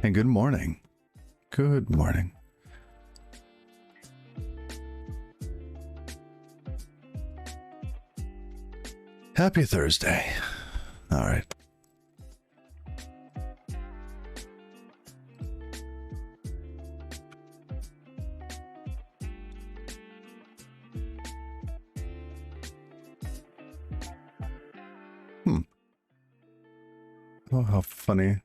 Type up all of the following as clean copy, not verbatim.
And good morning. Good morning. Happy Thursday. All right. Oh, how funny.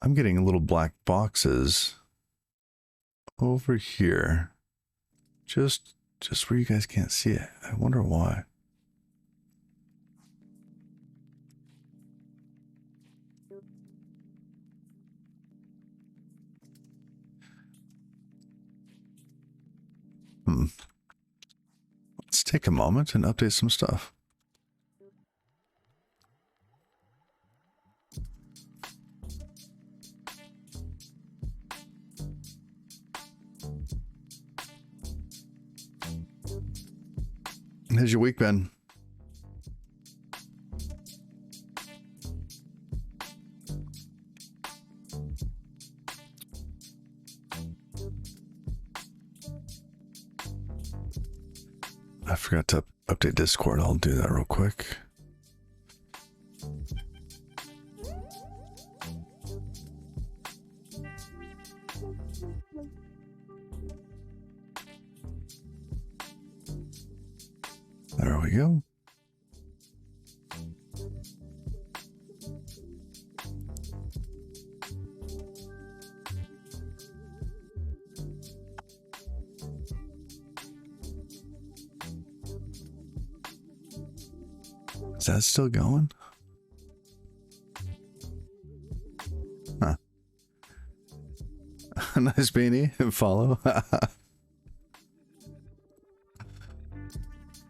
I'm getting little black boxes over here. Just where you guys can't see it. I wonder why. Let's take a moment and update some stuff. How's your week been? I forgot to update Discord. I'll do that real quick. There we go. Is that still going? Huh. Nice beanie and follow.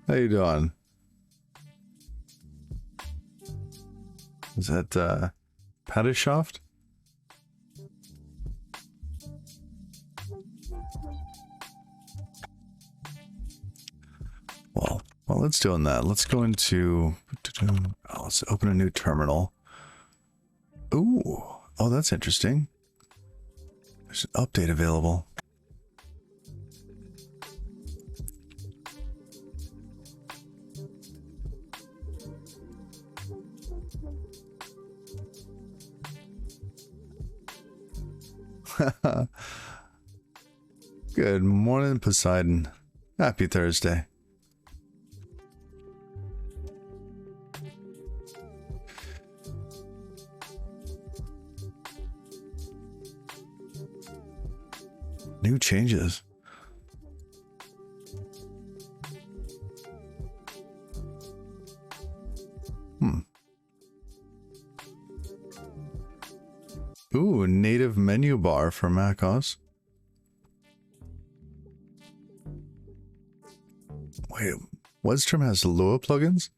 How you doing? Is that Padishoft? Well, while it's doing that, let's go into... Oh, let's open a new terminal. Ooh, oh, that's interesting. There's an update available. Good morning, Poseidon. Happy Thursday. New changes. Ooh, native menu bar for macOS. Wait, Webstream has Lua plugins?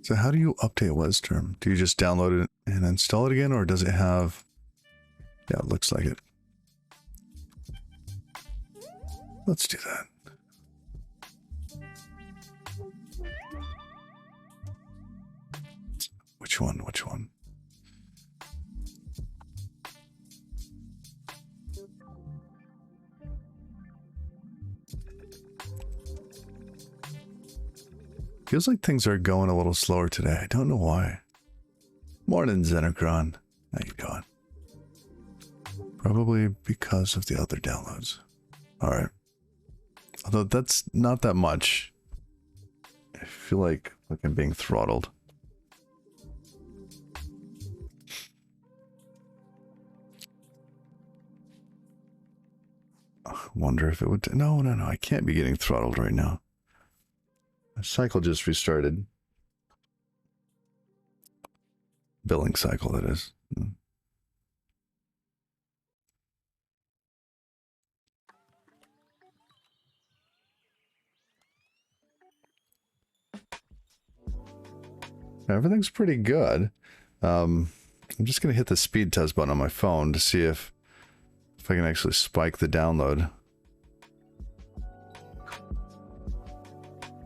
So how do you update Webstream? Do you just download it and install it again, or does it have... Yeah, it looks like it. Let's do that. Which one? Which one? Feels like things are going a little slower today. I don't know why. Morning, Xenocron. How you doing? Probably because of the other downloads. All right. Although that's not that much. I feel like I'm being throttled. I wonder if it would... No, I can't be getting throttled right now. My cycle just restarted. Billing cycle, that is. everything's pretty good. I'm just going to hit the speed test button on my phone to see if I can actually spike the download.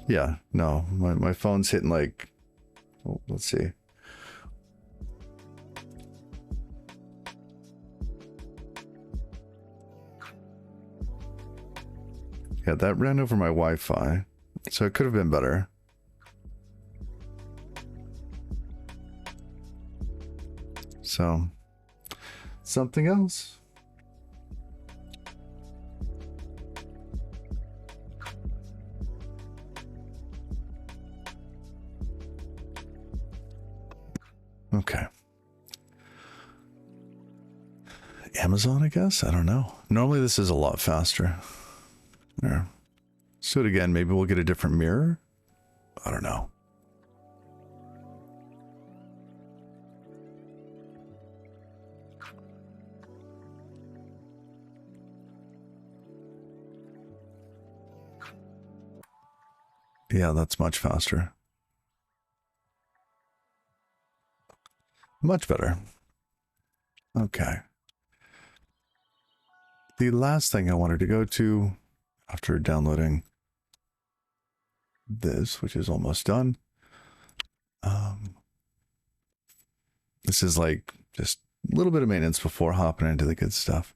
Yeah, no, my phone's hitting like, oh, let's see. Yeah, that ran over my Wi-Fi, so it could have been better. So, something else. Okay. Amazon, I guess? I don't know. Normally this is a lot faster. There. Let's do it again. Maybe we'll get a different mirror? I don't know. Yeah, that's much faster. Much better. Okay. The last thing I wanted to go to after downloading this, which is almost done. This is like just a little bit of maintenance before hopping into the good stuff.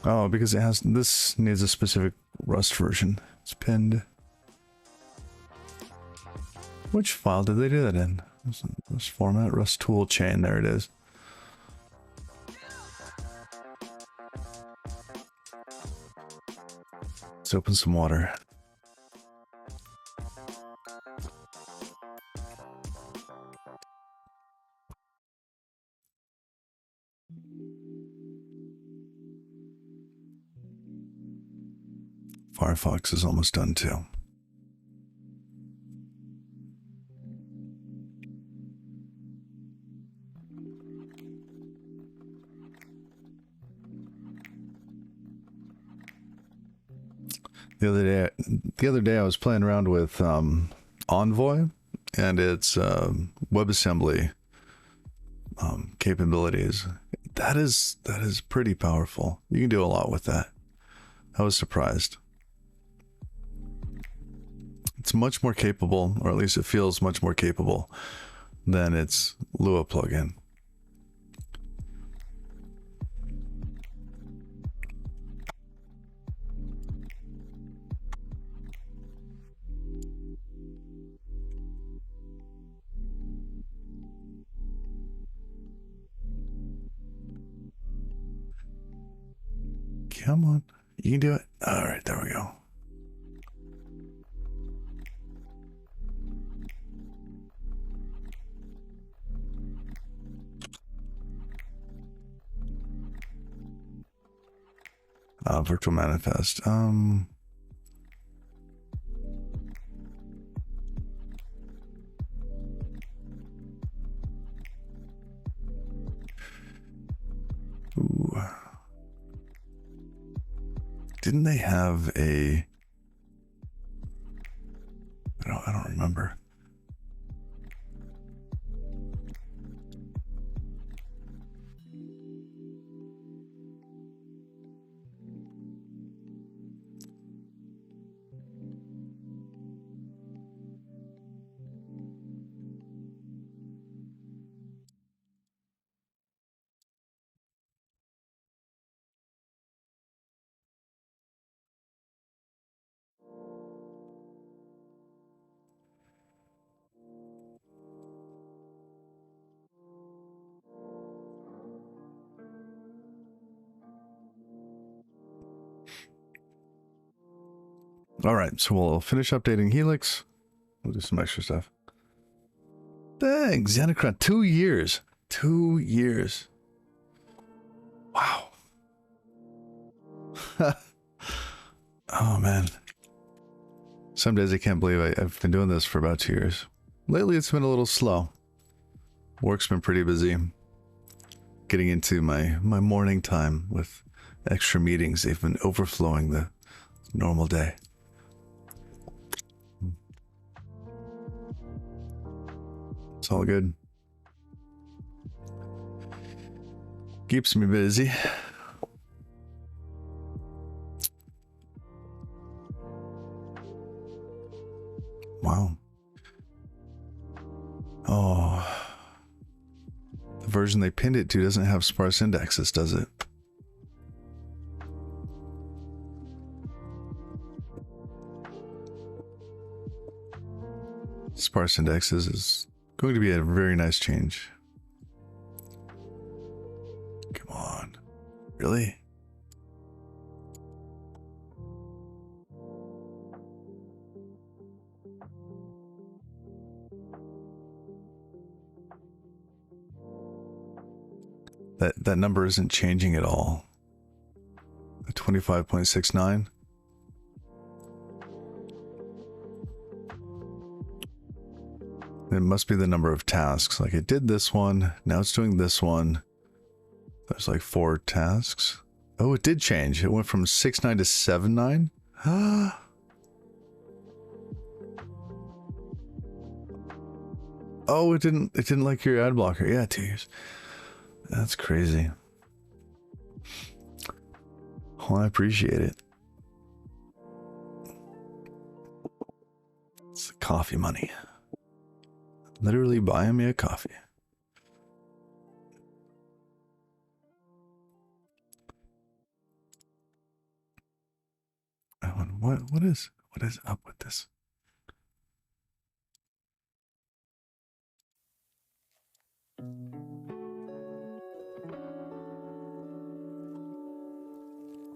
Oh, because it has, this needs a specific Rust version. It's pinned. Which file did they do that in? This format, Rust tool chain, there it is. Let's open some water. Firefox is almost done too. The other day I was playing around with Envoy and its WebAssembly capabilities. That is pretty powerful. You can do a lot with that. I was surprised. It's much more capable, or at least it feels much more capable than its Lua plugin. Come on. You can do it. All right, there we go. Virtual manifest. Ooh. Didn't they have a... I don't remember. All right, so we'll finish updating Helix. We'll do some extra stuff. Dang, Xanacron, 2 years. 2 years. Wow. Oh, man. Some days I can't believe I've been doing this for about 2 years. Lately, it's been a little slow. Work's been pretty busy. Getting into my morning time with extra meetings. They've been overflowing the normal day. It's all good. Keeps me busy. Wow. Oh. The version they pinned it to doesn't have sparse indexes, does it? Sparse indexes is going to be a very nice change. Come on. Really? That number isn't changing at all. 25.69. It must be the number of tasks. Like it did this one, now it's doing this one. There's like 4 tasks. Oh, it did change. It went from 6.9 to 7.9. Oh, it didn't like your ad blocker. Yeah, 2 years. That's crazy. Well, I appreciate it. It's the coffee money. Literally buying me a coffee. What is up with this?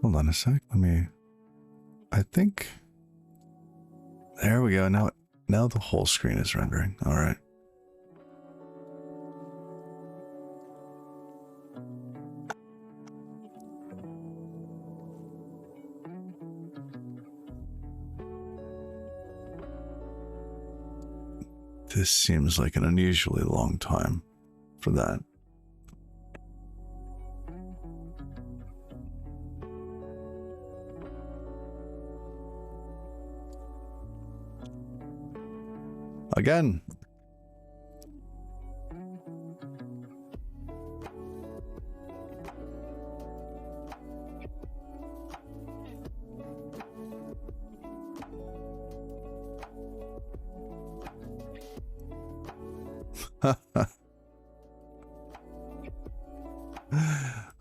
Hold on a sec. I think there we go. Now the whole screen is rendering. All right. This seems like an unusually long time for that. Again.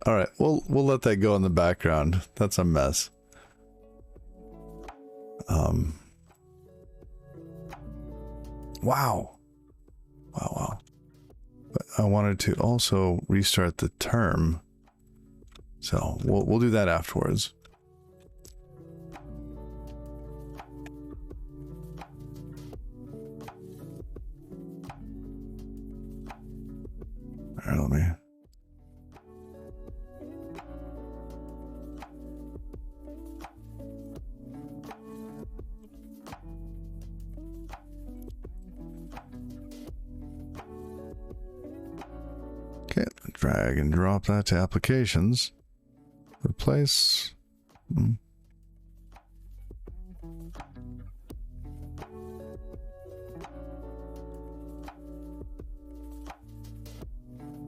All right, we'll let that go in the background. That's a mess. Wow. Wow. But I wanted to also restart the term So we'll do that afterwards. All right, let me. Okay, drag and drop that to applications. Replace.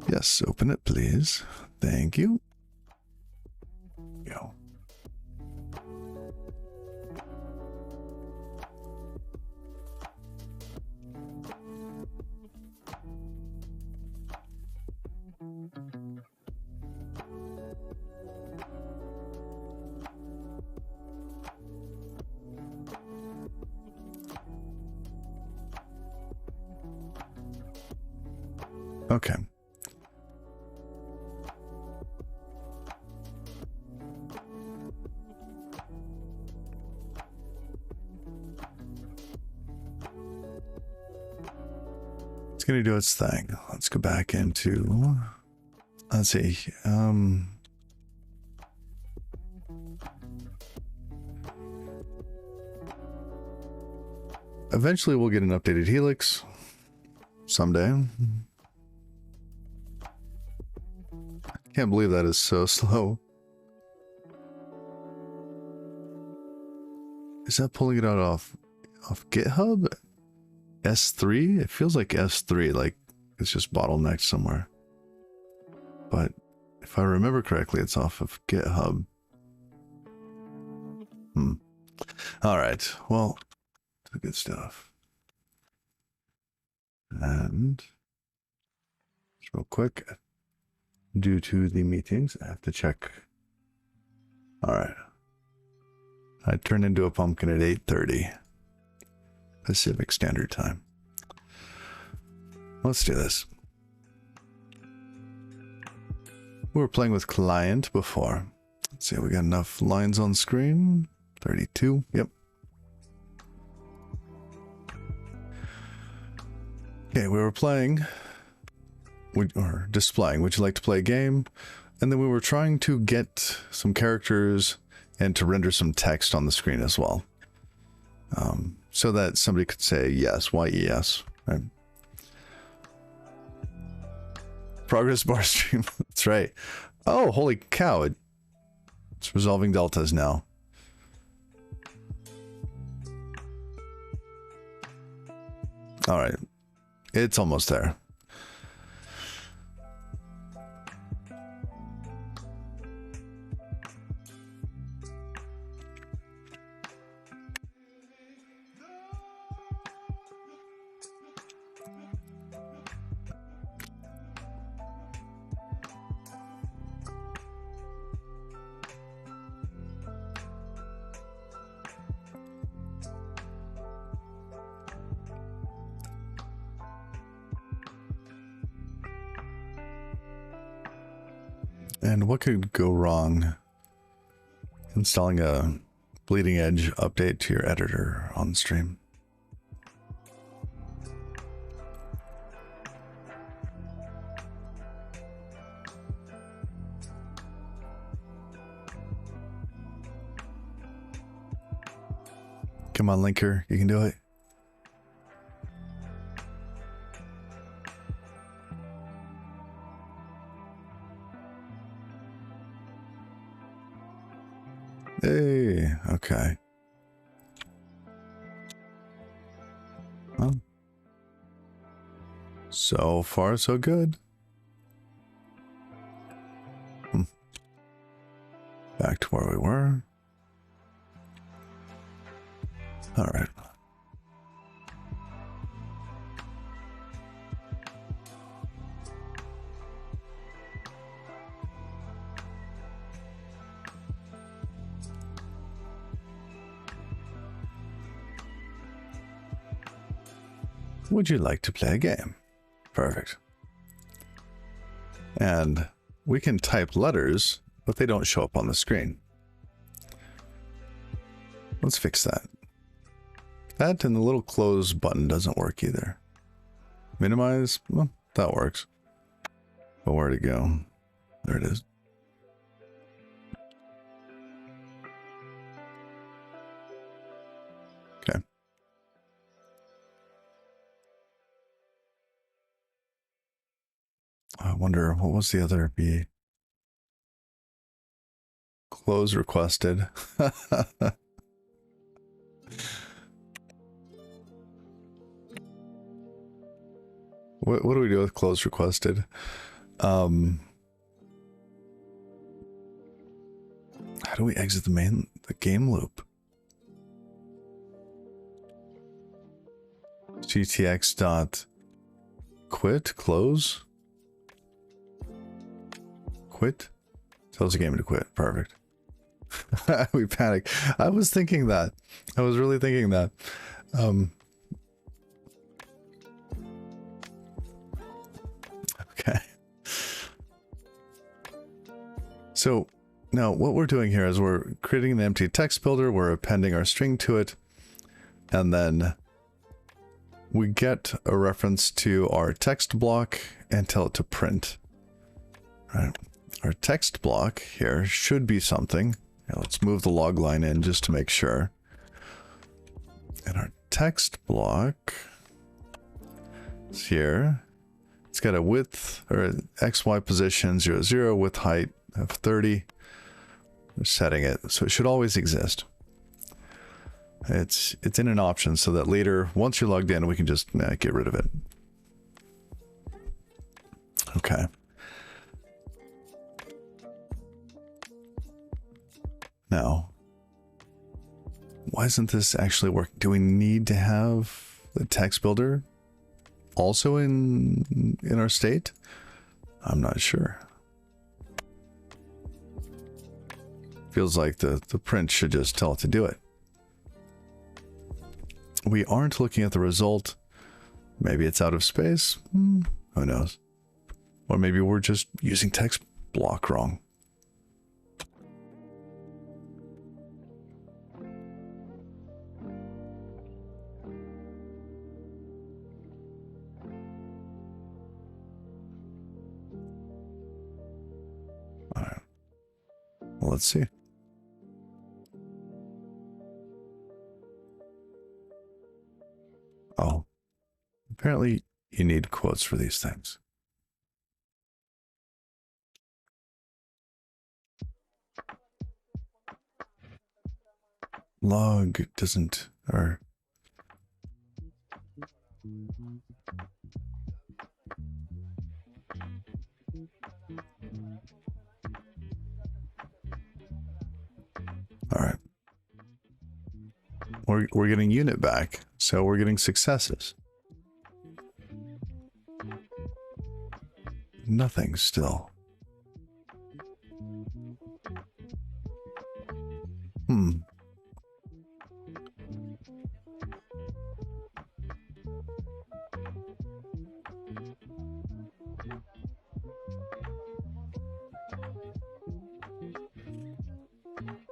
Yes, open it, please. Thank you. Go. Okay. It's going to do its thing. Let's go back into, let's see, eventually we'll get an updated Helix someday. Can't believe that is so slow. Is that pulling it out off GitHub? S3? It feels like S3, like it's just bottlenecked somewhere. But if I remember correctly, it's off of GitHub. All right. Well, good stuff. And just real quick, due to the meetings, I have to check. All right. I turned into a pumpkin at 8:30 Pacific Standard Time. Let's do this. We were playing with client before. Let's see, we got enough lines on screen. 32. Yep. Okay, we were playing, or displaying, would you like to play a game? And then we were trying to get some characters and to render some text on the screen as well. So that somebody could say yes, yes, right? Progress bar stream, that's right. Oh, holy cow, it's resolving deltas now. All right, it's almost there. And what could go wrong? Installing a bleeding edge update to your editor on stream. Come on, Linker, you can do it. Hey, okay. Well, so far so good. Back to where we were. All right. Would you like to play a game? Perfect. And we can type letters but they don't show up on the screen. Let's fix that. That and the little close button doesn't work either. Minimize, well, that works. But where'd it go? There it is. Okay. I wonder, what was the other B? Close requested. What do we do with close requested? How do we exit the game loop? GTX dot quit, close, quit, tells the game to quit. Perfect. We panic. I was thinking that. I was really thinking that. Okay. So now what we're doing here is we're creating an empty text builder, we're appending our string to it, and then we get a reference to our text block and tell it to print. Right. Our text block here should be something. Now let's move the log line in just to make sure. And our text block is here. It's got a width or XY position 0, 0, width height of 30. We're setting it so it should always exist. It's in an option so that later, once you're logged in, we can just get rid of it. Okay. Now, why isn't this actually working? Do we need to have the text builder also in our state? I'm not sure. Feels like the print should just tell it to do it. We aren't looking at the result. Maybe it's out of space. Who knows? Or maybe we're just using text block wrong. All right. Well, let's see. Oh, apparently you need quotes for these things. Log doesn't, or... All right. We're getting unit back, so we're getting successes. Nothing still.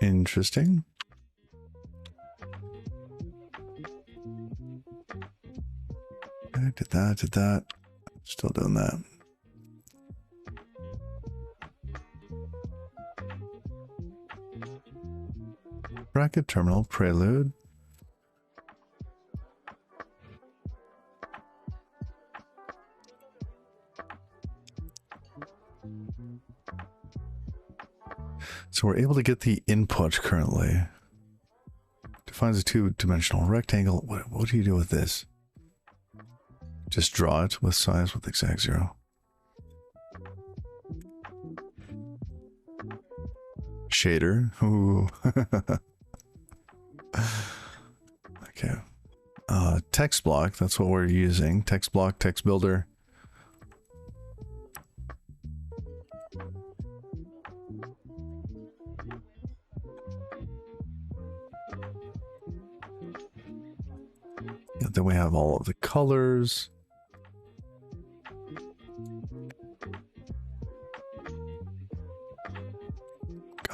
Interesting. I did that. Still doing that. Bracket terminal prelude. So we're able to get the input currently. Defines a two-dimensional rectangle. What do you do with this? Just draw it with size with exact 0. Shader. Ooh. Okay. Text block. That's what we're using. Text block, text builder. And then we have all of the colors.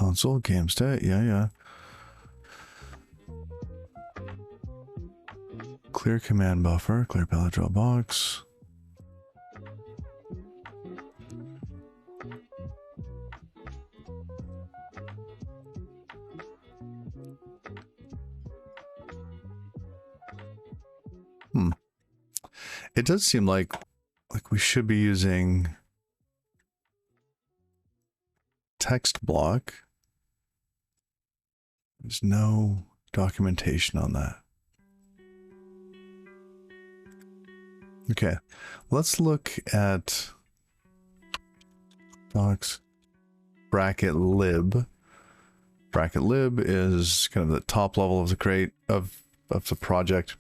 console, game state, yeah. Clear command buffer, clear palette draw box. It does seem like we should be using text block. There's no documentation on that. Okay, let's look at docs bracket lib. Bracket lib is kind of the top level of the crate of the project.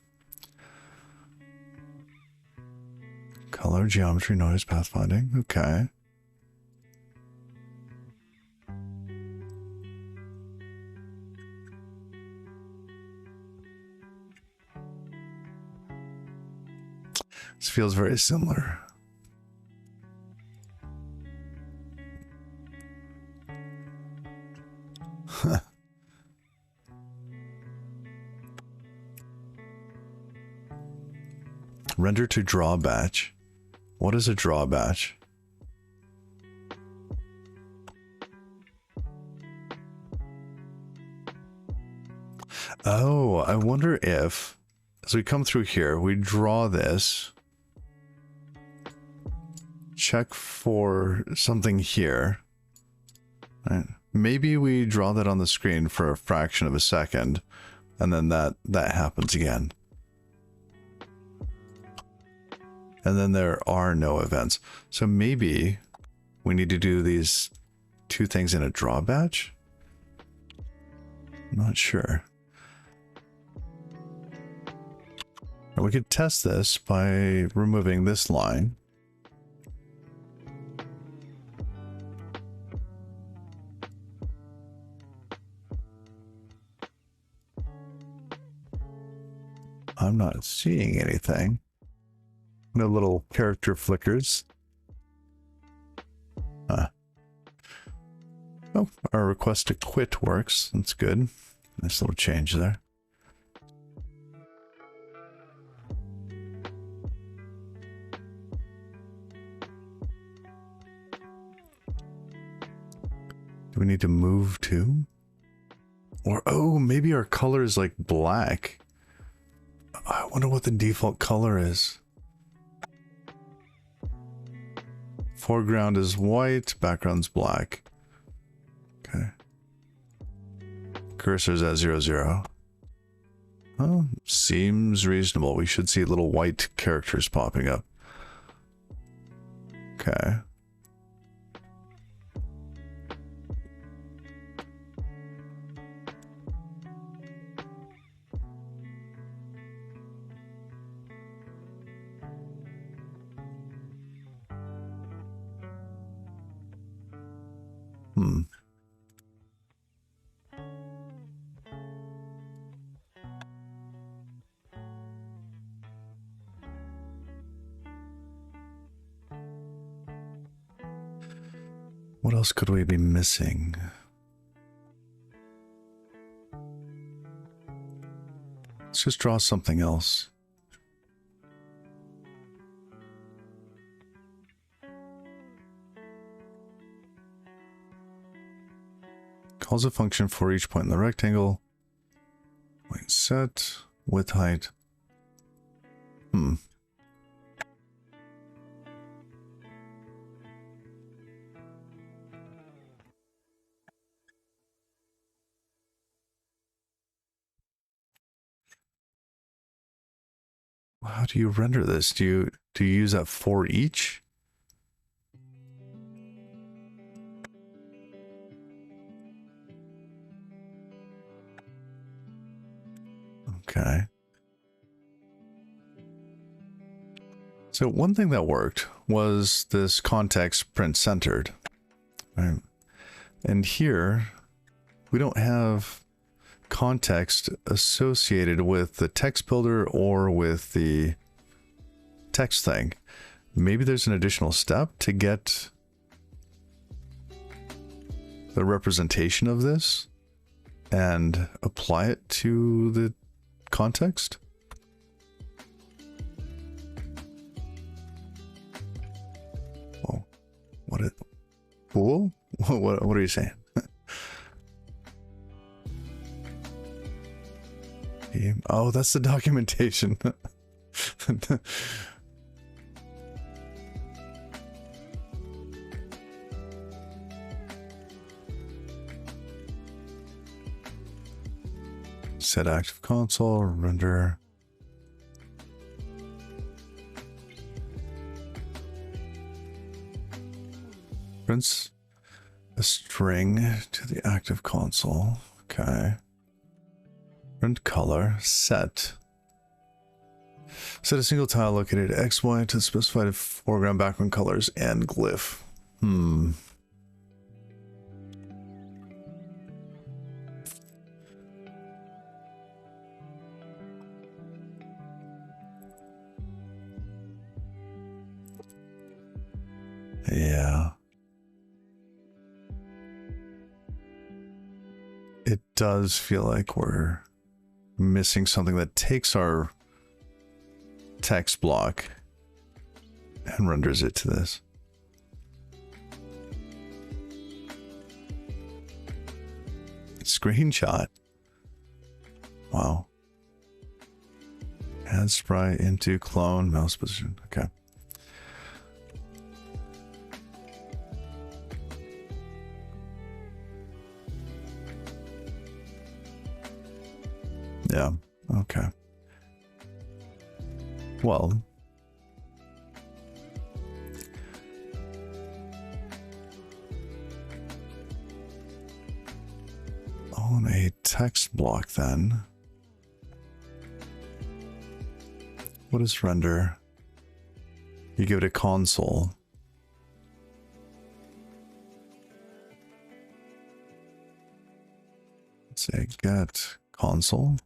Color, geometry, noise, pathfinding. Okay. This feels very similar. Huh. Render to draw batch. What is a draw batch? Oh, I wonder if, as we come through here, we draw this, check for something here. Right. Maybe we draw that on the screen for a fraction of a second, and then that happens again. And then there are no events. So maybe we need to do these two things in a draw batch? I'm not sure. Or we could test this by removing this line. I'm not seeing anything. No little character flickers. Oh, our request to quit works. That's good. Nice little change there. Do we need to move too? Or, oh, maybe our color is like black. I wonder what the default color is. Foreground is white, background's black. Okay. Cursor's at 00. Oh, seems reasonable. We should see little white characters popping up. Okay. What else could we be missing? Let's just draw something else. Calls a function for each point in the rectangle. Point set, width, height. How do you render this? Do you use that for each? Okay. So one thing that worked was this context print centered. Right? And here we don't have context associated with the text builder or with the text thing. Maybe there's an additional step to get the representation of this and apply it to the context. Oh, what it? Whoa? What are you saying? Oh, that's the documentation. Set active console, render. Prints a string to the active console. Okay. Print color, set. Set a single tile located at XY to specified foreground, background colors, and glyph. Yeah. It does feel like we're missing something that takes our text block and renders it to this. Screenshot. Wow. Add sprite into clone mouse position. Okay. Yeah. Okay. Well, on a text block then, what is render? You give it a console. Let's say get console.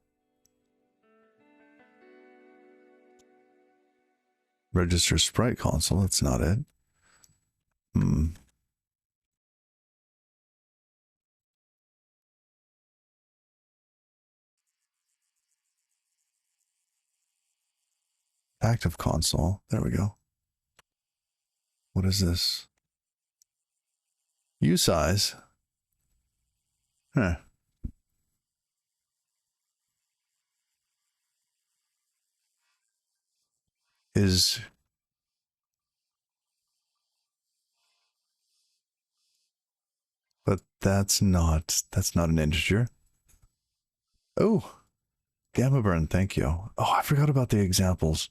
Register sprite console, that's not it. Active console, there we go. What is this? usize. Huh. But that's not an integer. Oh, gamma burn, thank you. Oh, I forgot about the examples.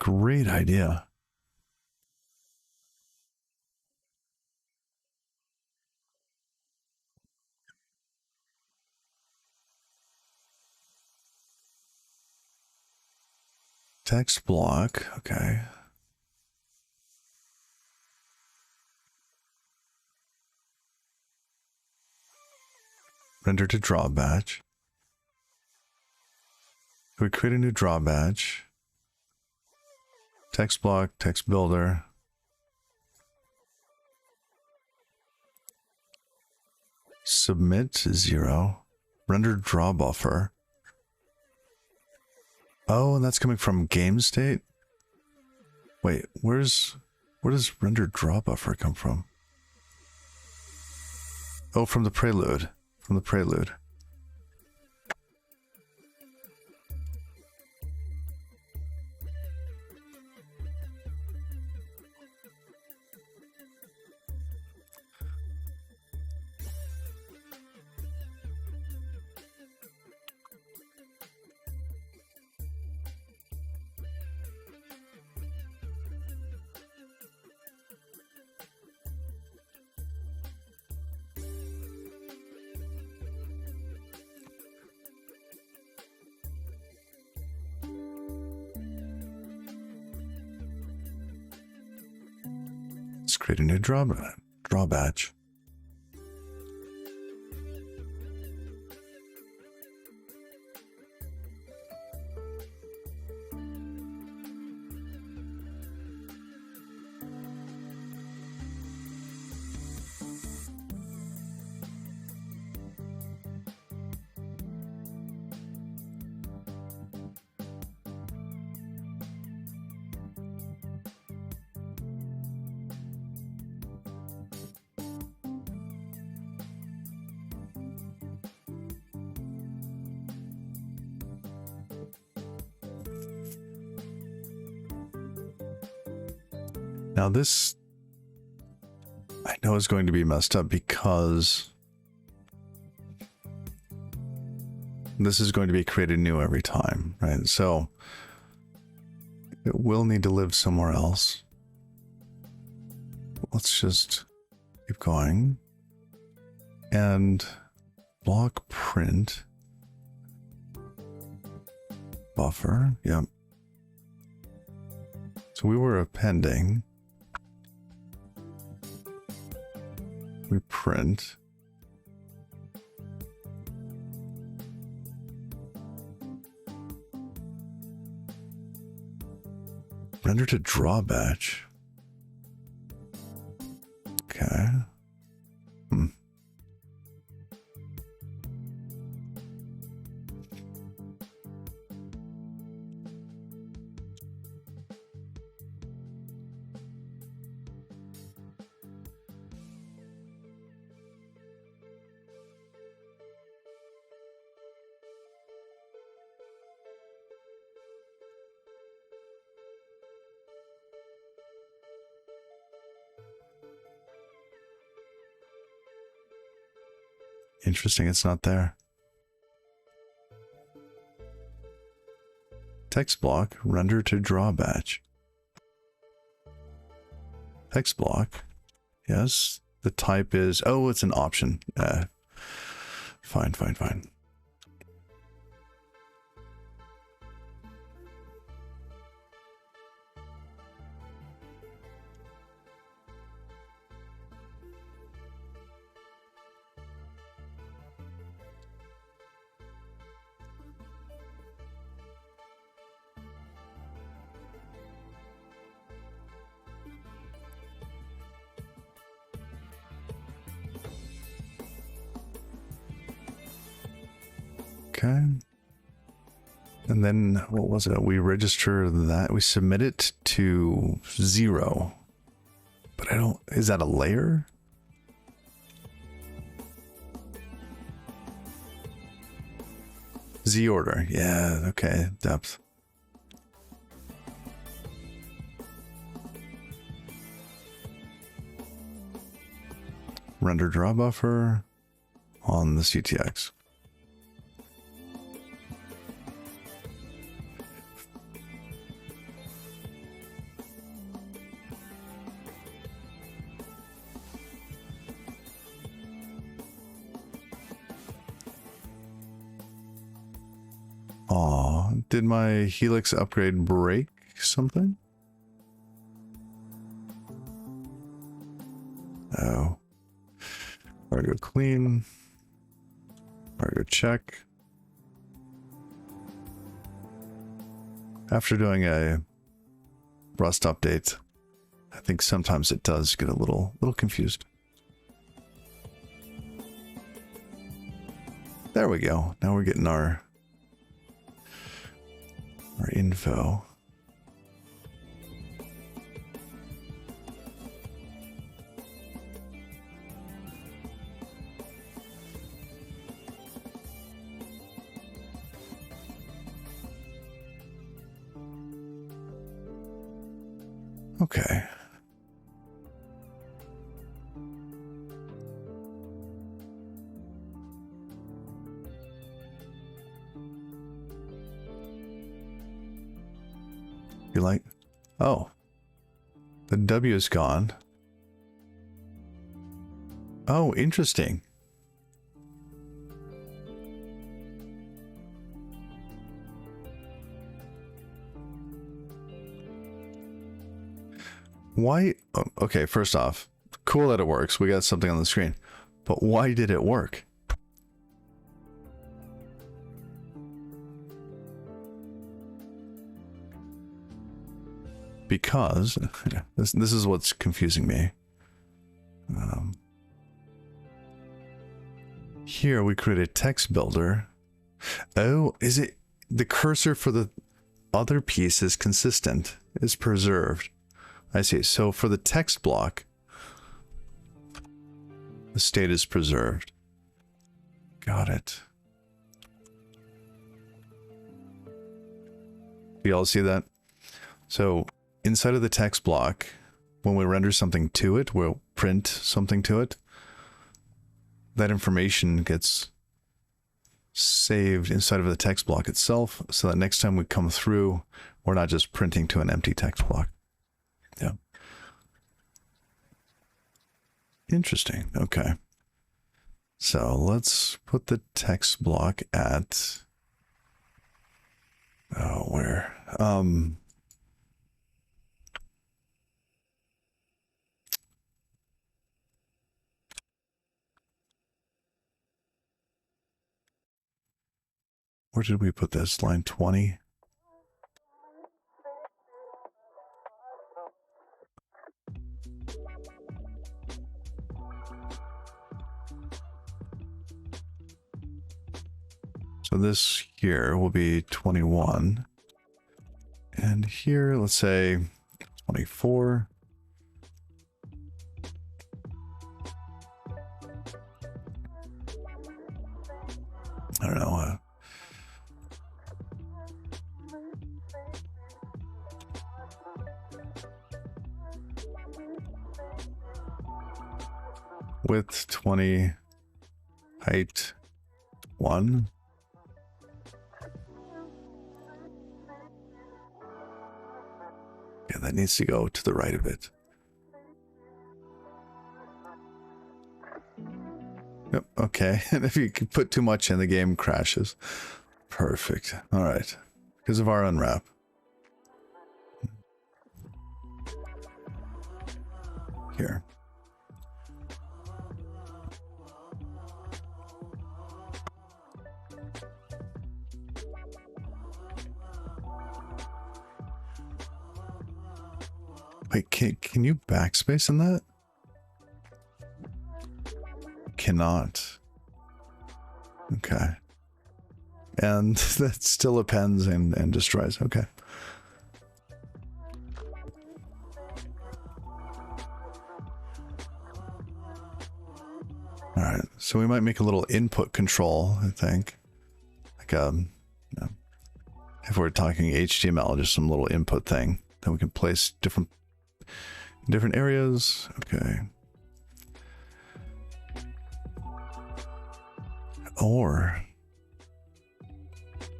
Great idea. Text block, okay. Render to draw batch. We create a new draw batch. Text block, text builder. Submit 0. Render draw buffer. Oh, and that's coming from game state? Wait, where does render draw buffer come from? Oh, from the prelude. From the prelude. Let's create a new draw batch. Now this, I know is going to be messed up because this is going to be created new every time, right? So it will need to live somewhere else. Let's just keep going. And block print. Buffer, yep. So we were appending. We print. Render to draw batch. Okay. Interesting, it's not there. Text block, render to draw batch. Text block, yes. The type is, oh, it's an option. Fine. Okay. And then what was it? We register that. We submit it to 0. But I don't, is that a layer? Z order. Yeah, okay. Depth. Render draw buffer on the CTX. Aw, did my Helix upgrade break something? Oh. Cargo clean. Cargo check. After doing a Rust update, I think sometimes it does get a little confused. There we go. Now we're getting our info. Okay. You like? Oh. The W is gone. Oh, interesting. Why? Oh, okay, first off, cool that it works. We got something on the screen. But why did it work? Because this is what's confusing me. Here we create a text builder. Oh, is it the cursor for the other piece is consistent, is preserved? I see. So for the text block, the state is preserved. Got it. Do y'all see that? So inside of the text block, when we render something to it, we'll print something to it. That information gets saved inside of the text block itself, so that next time we come through, we're not just printing to an empty text block. Yeah. Interesting. Okay. So let's put the text block at, oh, where? Where did we put this? Line 20? So this here will be 21. And here, let's say 24. I don't know. Width 20, height 1. Yeah, that needs to go to the right of it. Yep, okay. And if you can put too much in, the game crashes. Perfect. All right. Because of our unwrap. Here. Wait, can you backspace in that? Cannot. Okay. And that still appends and destroys. Okay. All right. So we might make a little input control, I think. Like, you know, if we're talking HTML, just some little input thing that we can place different areas. Okay. Or,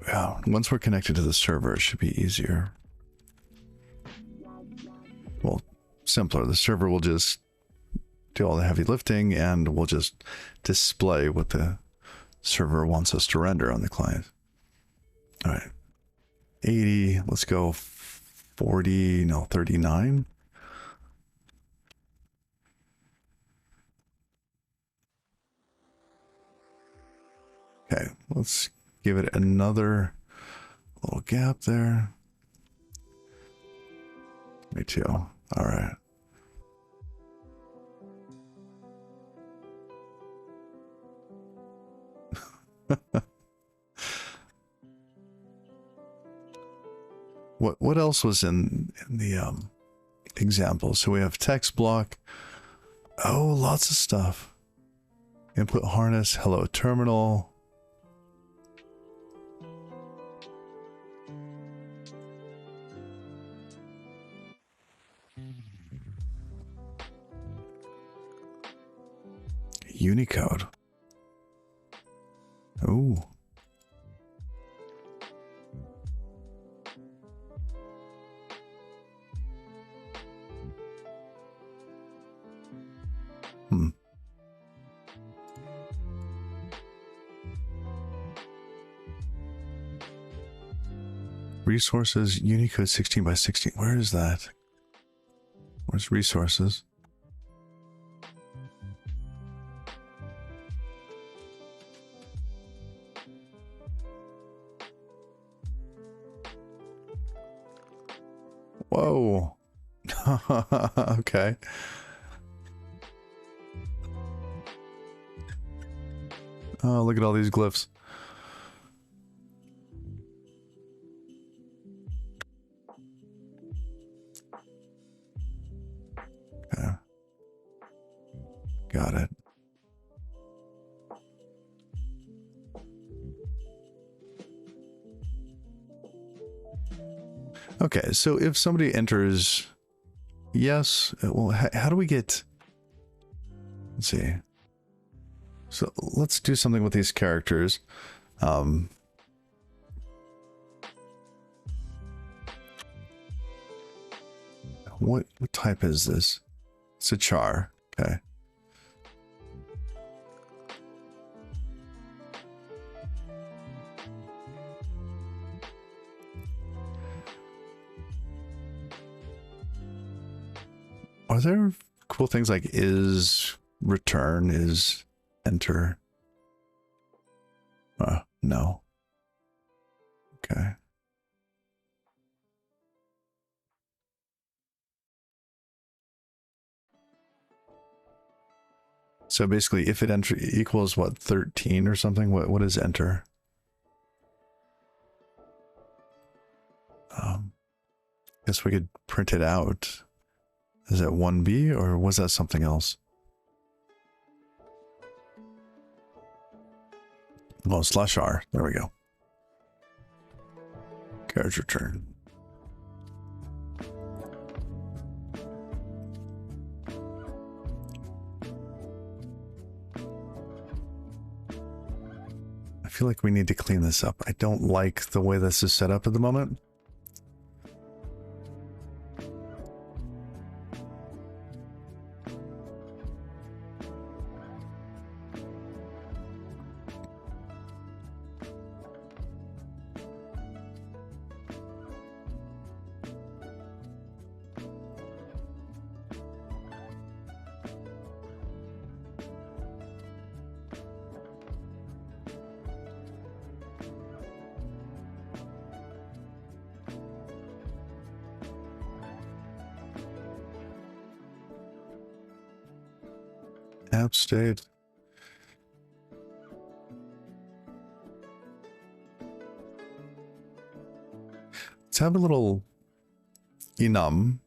yeah, once we're connected to the server, it should be easier. Well, simpler. The server will just do all the heavy lifting, and we'll just display what the server wants us to render on the client. All right. 80, let's go 40, no, 39. Okay, let's give it another little gap there. Me too. All right. What else was in the example? So we have text block. Oh, lots of stuff. Input harness, hello terminal. Unicode. Oh. Resources, Unicode 16 by 16. Where is that? Where's resources? Whoa. Okay. Oh, look at all these glyphs. Okay. Got it. Okay, so if somebody enters Yes. Well, how do we get... Let's see. So let's do something with these characters. What type is this? It's a char. Okay. Are there cool things like is return, is enter? No. Okay. So basically, if it enter equals what, 13 or something, what is enter? Guess we could print it out. Is it 1B or was that something else? Oh, /R. There we go. Carriage return. I feel like we need to clean this up. I don't like the way this is set up at the moment. App state. Let's have a little enum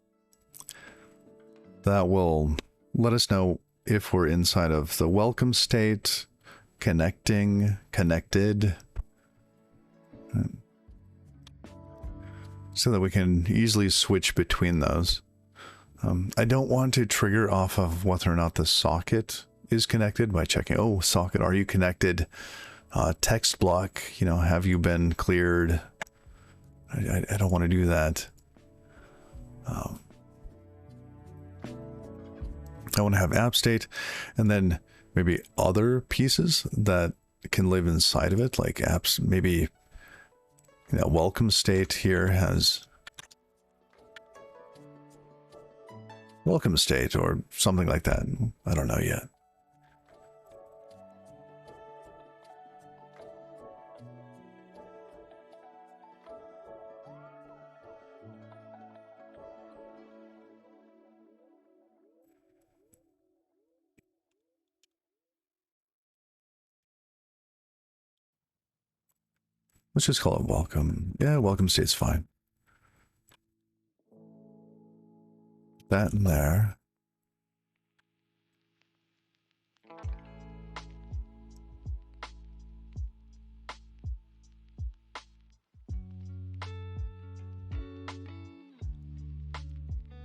that will let us know if we're inside of the welcome state, connecting, connected, so that we can easily switch between those. I don't want to trigger off of whether or not the socket is connected by checking, oh, socket, are you connected? Text block, you know, have you been cleared? I don't want to do that. I want to have app state and then maybe other pieces that can live inside of it, like apps, maybe, you know, welcome state here has welcome state or something like that. I don't know yet. Let's just call it welcome. Yeah, welcome state's fine. That in there.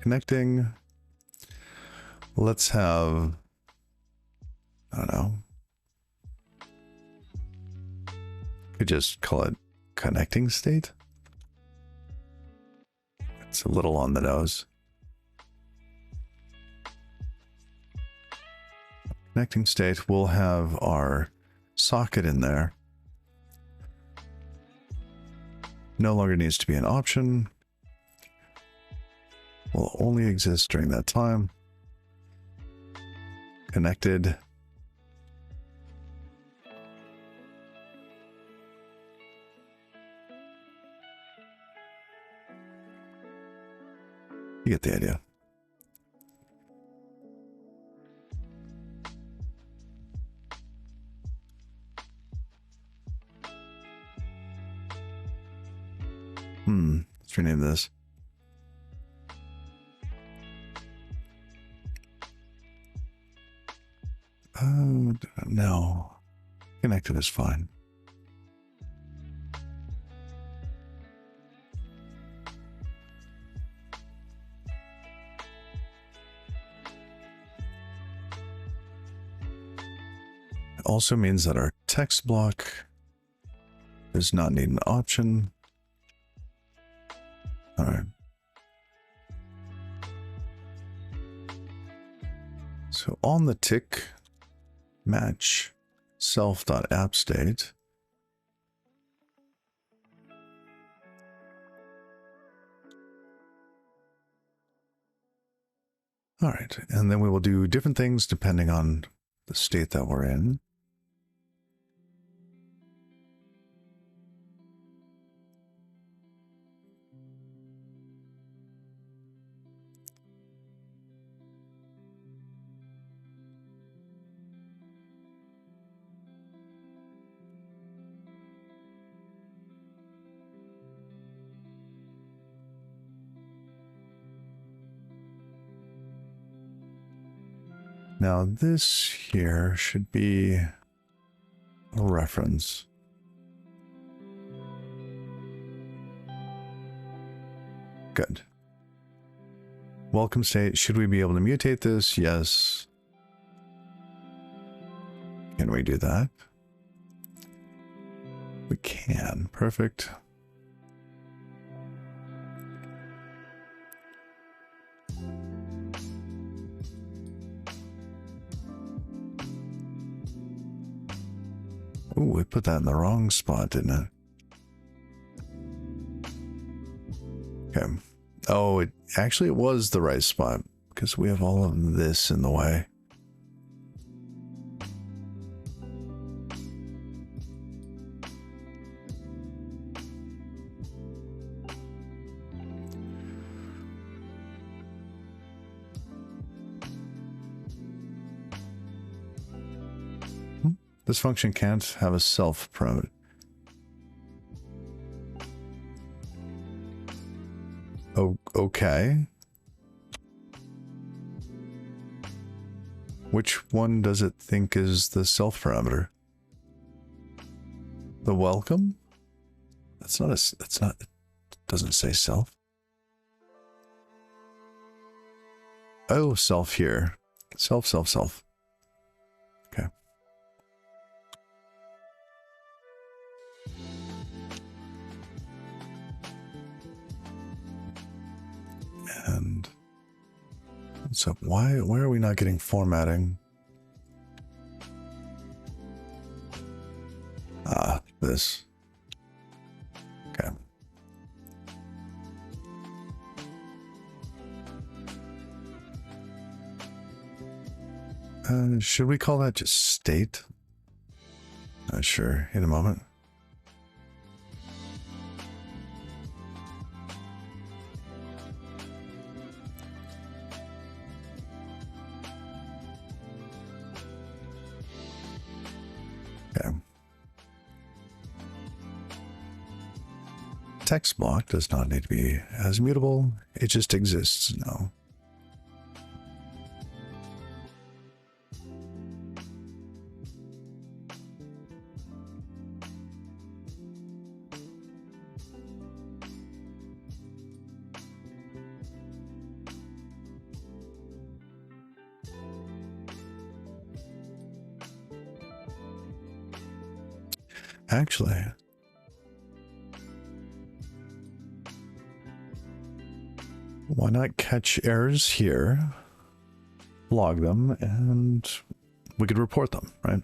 Connecting. Let's have, I don't know. Could just call it connecting state. It's a little on the nose. Connecting state, we'll have our socket in there. No longer needs to be an option. Will only exist during that time. Connected. You get the idea. Let's rename this. No. Connected is fine. also means that our text block does not need an option. All right. So on the tick, match self.appState. All right, and then we will do different things depending on the state that we're in. Now this here should be a reference. Good. Welcome state. Should we be able to mutate this? Yes. Can we do that? We can. Perfect. Ooh, we put that in the wrong spot, didn't it? Okay. Oh, it was the right spot because we have all of this in the way. This function can't have a self parameter. Oh, okay. Which one does it think is the self parameter? The welcome? That's not it doesn't say self. Oh, self here. Self. Okay. And so why are we not getting formatting? Ah, this. Okay. Should we call that just state? Not sure. In a moment. Okay. Text block does not need to be as mutable. It just exists now. Actually, why not catch errors here, log them, and we could report them, right?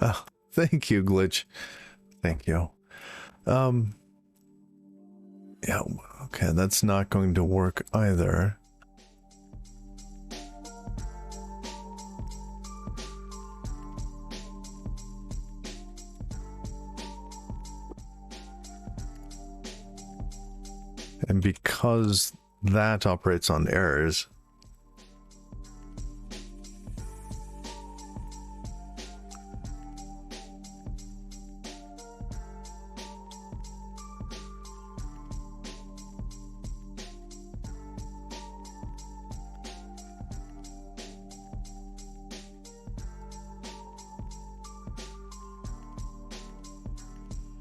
Oh, thank you, glitch. Thank you. Yeah, okay, that's not going to work either. And because that operates on errors,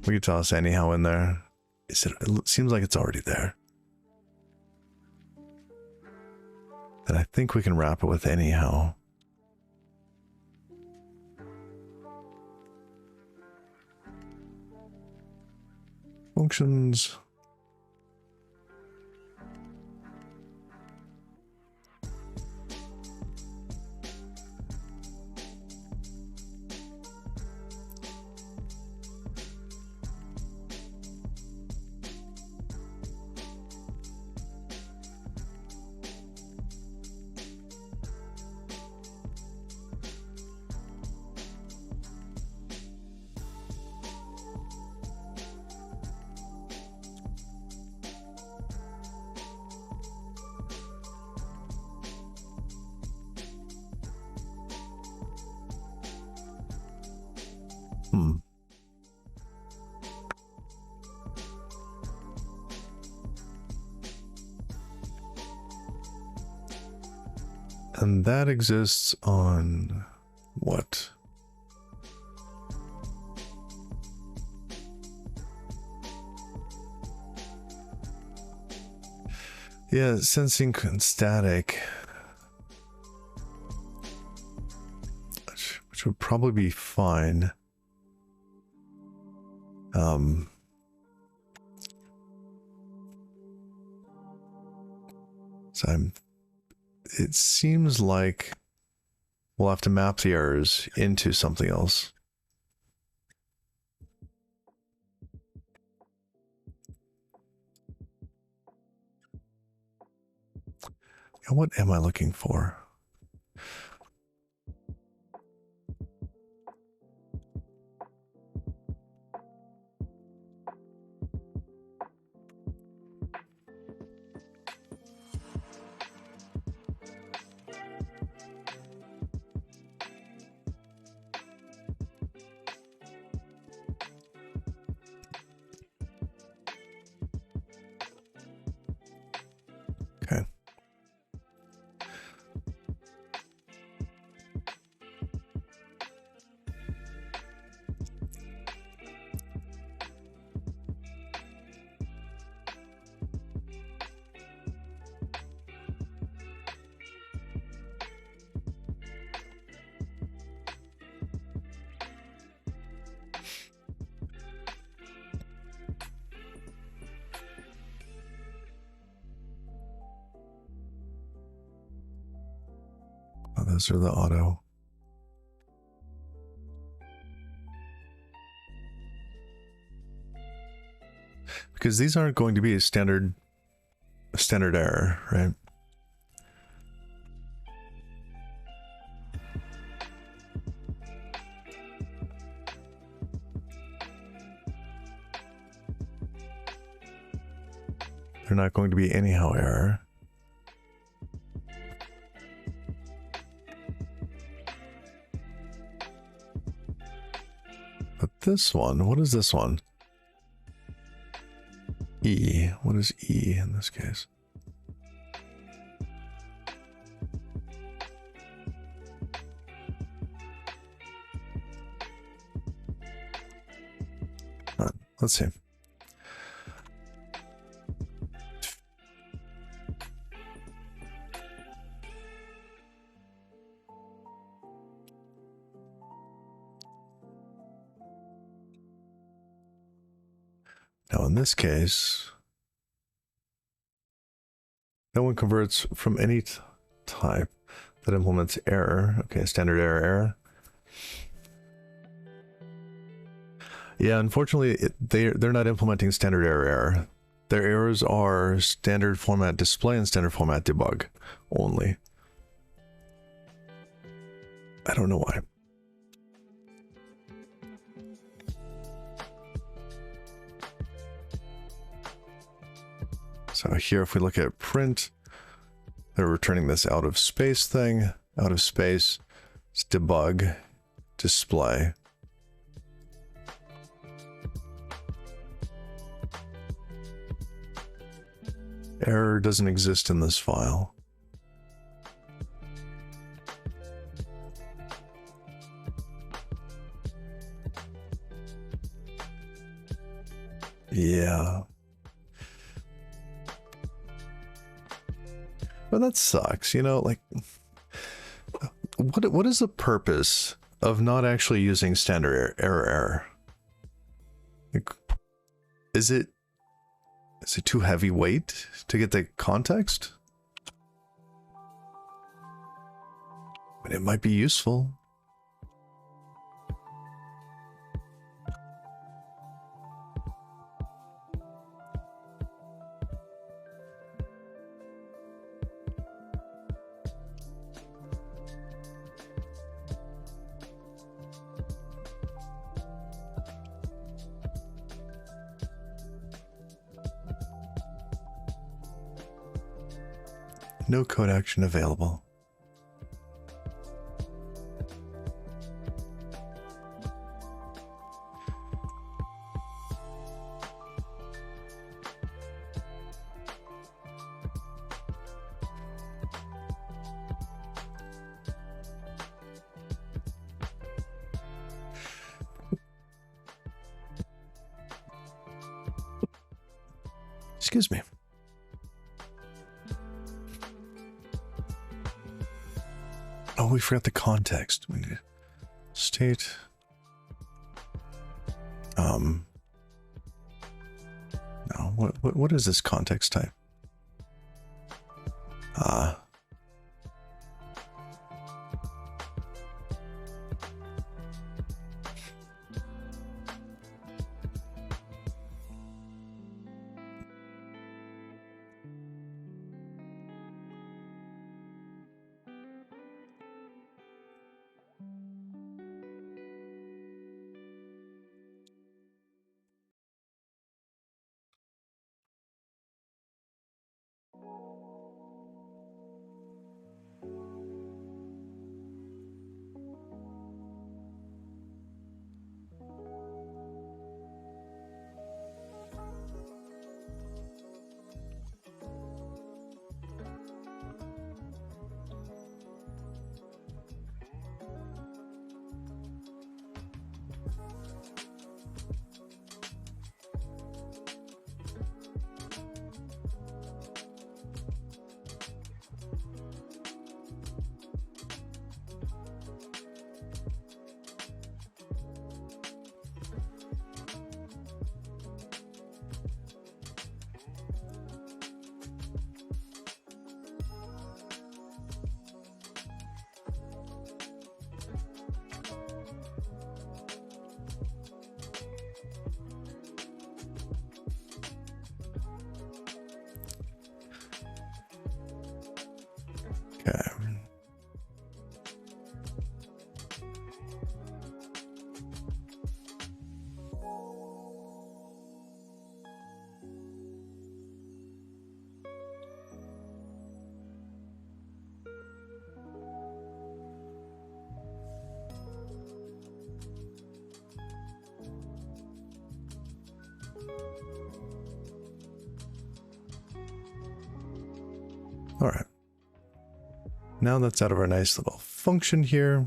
we could toss anyhow in there. It seems like it's already there. And I think we can wrap it with anyhow. Functions. And that exists on what? Yeah, sensing static. Which would probably be fine. So it seems like we'll have to map the errors into something else. And what am I looking for? Okay. Oh, those are the auto. Because these aren't going to be a standard error, right? They're not going to be anyhow error. But this one, what is this one? E. What is E in this case? All right, let's see. Now in this case, no one converts from any type that implements error. Okay, standard error. Yeah, unfortunately, they're not implementing standard error. Their errors are standard format display and standard format debug only. I don't know why. So here, if we look at print, they're returning this out of space thing. Out of space, it's debug, display. Error doesn't exist in this file. Yeah. But that sucks, you know, like, what is the purpose of not actually using standard error? Like, is it too heavyweight to get the context? But it might be useful. No code action available. Excuse me. Oh, we forgot the context. We need state. No, what is this context type? Okay. All right. Now that's out of our nice little function here.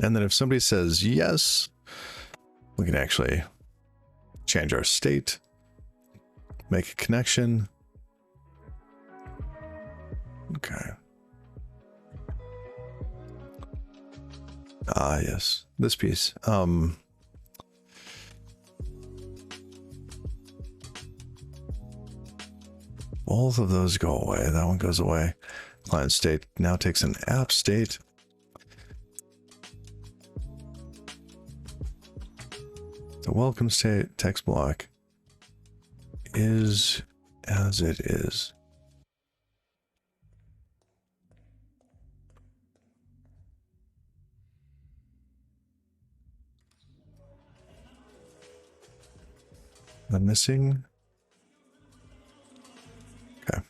And then if somebody says yes, we can actually change our state, make a connection. Okay. Ah, yes, this piece. Both of those go away. That one goes away. Client state now takes an app state. The welcome state text block is as it is. The missing. Okay.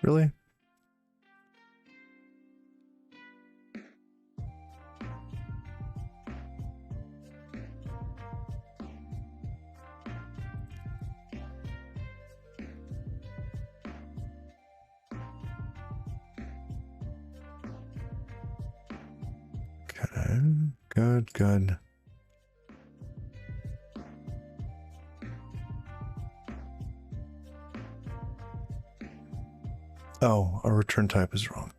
Really? Okay. Good, good. Oh, our return type is wrong.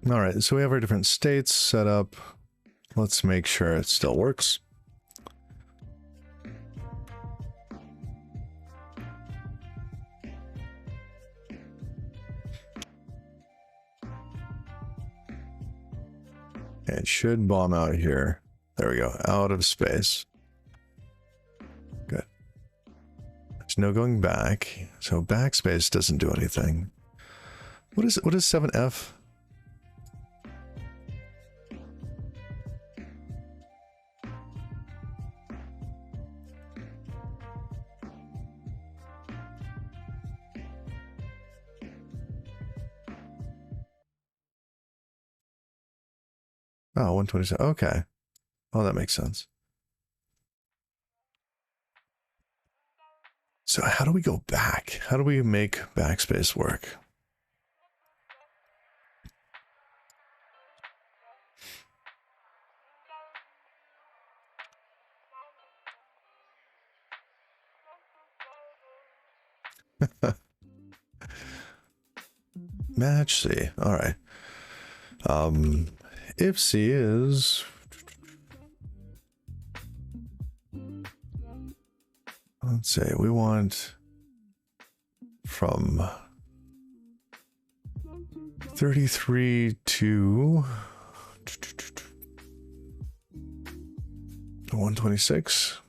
All right, so we have our different states set up. Let's make sure it still works. It should bomb out here. There we go, out of space. Good. There's no going back, so backspace doesn't do anything. What is 7F? Oh, 127. Okay. Oh, that makes sense. So how do we go back? How do we make backspace work? Match C. All right. If C is, let's say we want from 33 to 126.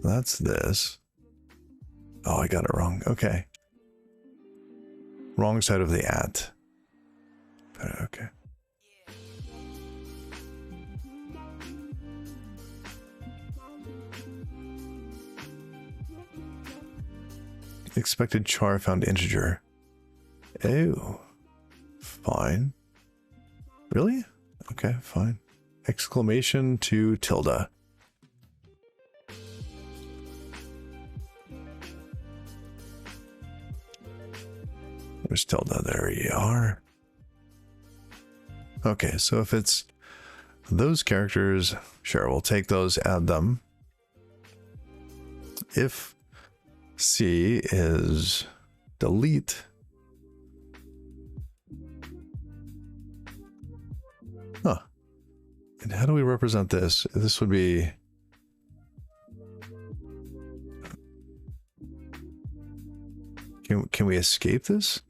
That's this. Oh, I got it wrong. Okay. Wrong side of the at. Okay. Expected char found integer. Oh. Fine. Really? Okay, fine. Exclamation to tilde. There's tilde. There you are. Okay, so if it's those characters, sure, we'll take those, add them. If C is delete, huh? And how do we represent this? This would be Can we escape this?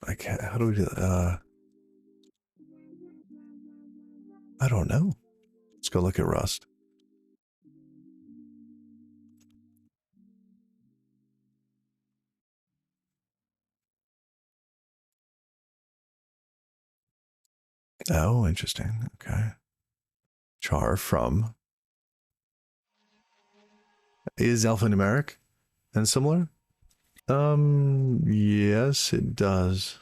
Like, how do we do that? I don't know. Let's go look at Rust. Oh, interesting. Okay. Char from is alphanumeric and similar? Yes, it does.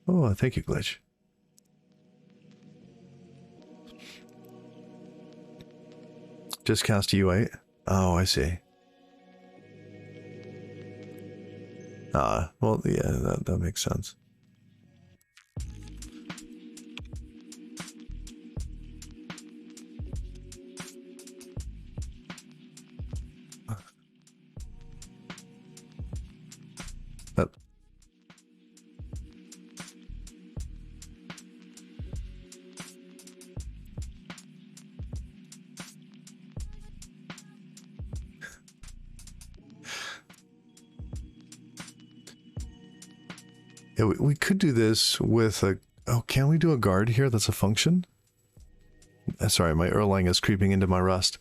Oh, thank you, Glitch. Just cast U8. Oh, I see. Well, yeah, that makes sense. That yeah, we could do this with a... Oh, can we do a guard here? That's a function? Sorry, my Erlang is creeping into my Rust.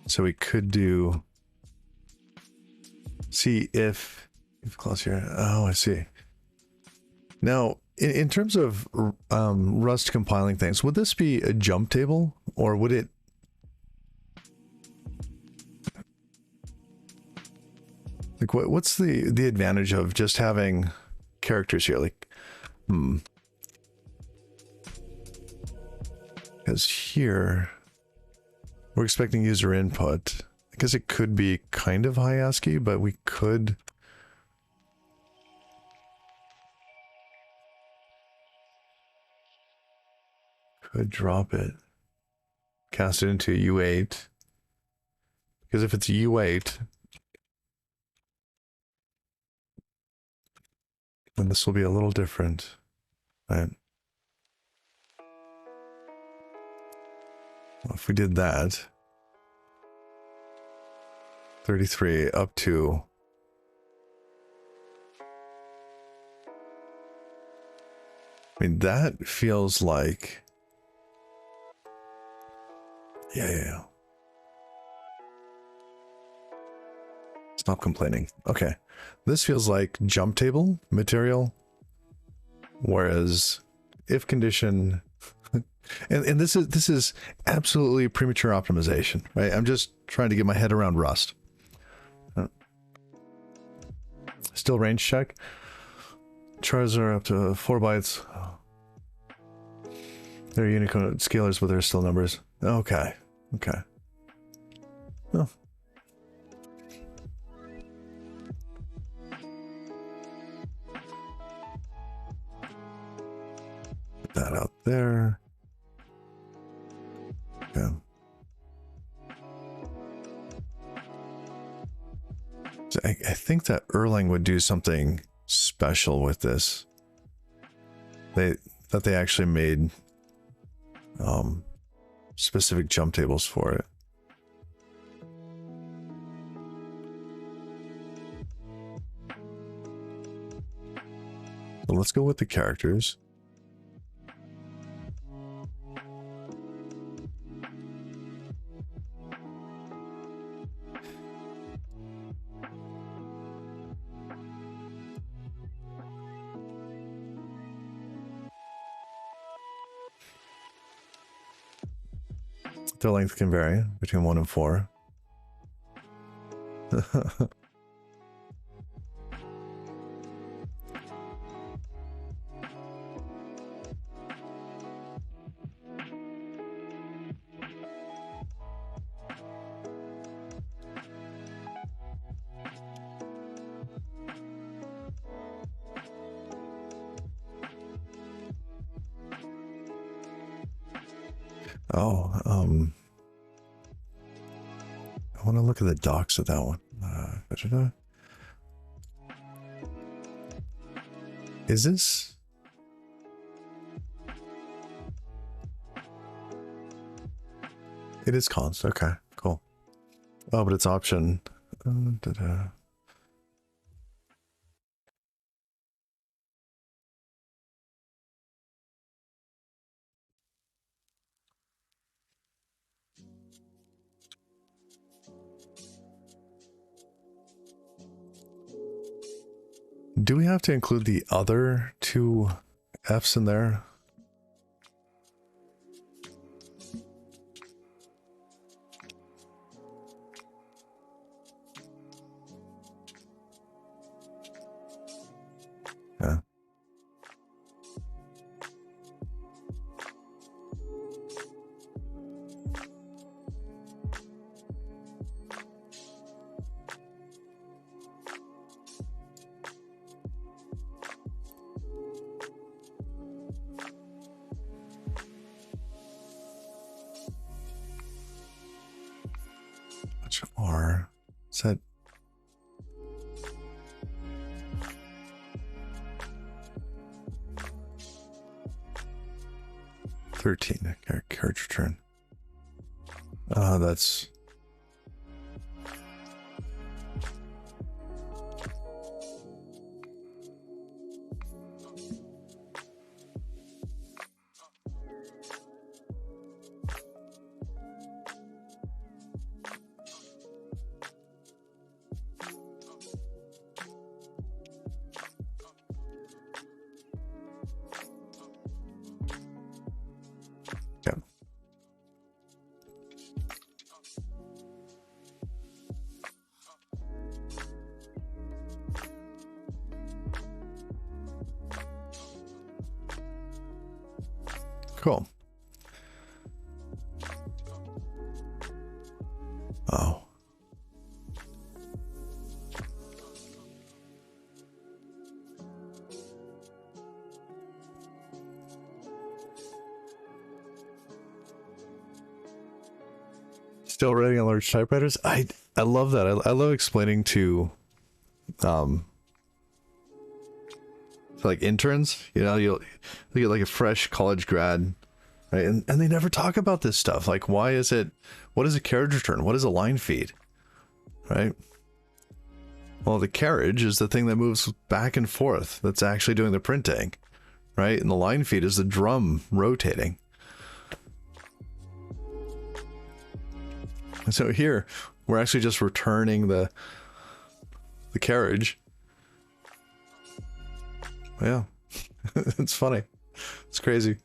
So we could do... See if close here. Oh, I see. Now, in terms of Rust compiling things, would this be a jump table, or would it... Like, what's the advantage of just having characters here? Like, because here we're expecting user input. I guess it could be kind of high ASCII, but we could... Could drop it. Cast it into U8. Because if it's U8, then this will be a little different. Right? Well, if we did that... 33 up to... I mean, that feels like... Yeah. Stop complaining. Okay. This feels like jump table material. Whereas if condition... and this is absolutely premature optimization, right? I'm just trying to get my head around Rust. Still range check. Chars are up to 4 bytes. They're Unicode scalars, but they're still numbers. Okay. Oh. Put that out there. Okay. So I think that Erlang would do something special with this. They actually made specific jump tables for it. So let's go with the characters. Their length can vary between 1 and 4. Oh, I want to look at the docs of that one. Is this? It is cons. Okay, cool. Oh, but it's option. Do we have to include the other two Fs in there? Yeah. Which R? Is that? $13. Carriage return. That's. Yeah. Cool. Oh. Still writing on large typewriters? I love that. I love explaining to like interns, you know, you'll get like a fresh college grad, right? And they never talk about this stuff. Like, why is it, what is a carriage return? What is a line feed? Right? Well, the carriage is the thing that moves back and forth. That's actually doing the printing, right? And the line feed is the drum rotating. So here, we're actually just returning the carriage. Yeah, it's funny. It's crazy.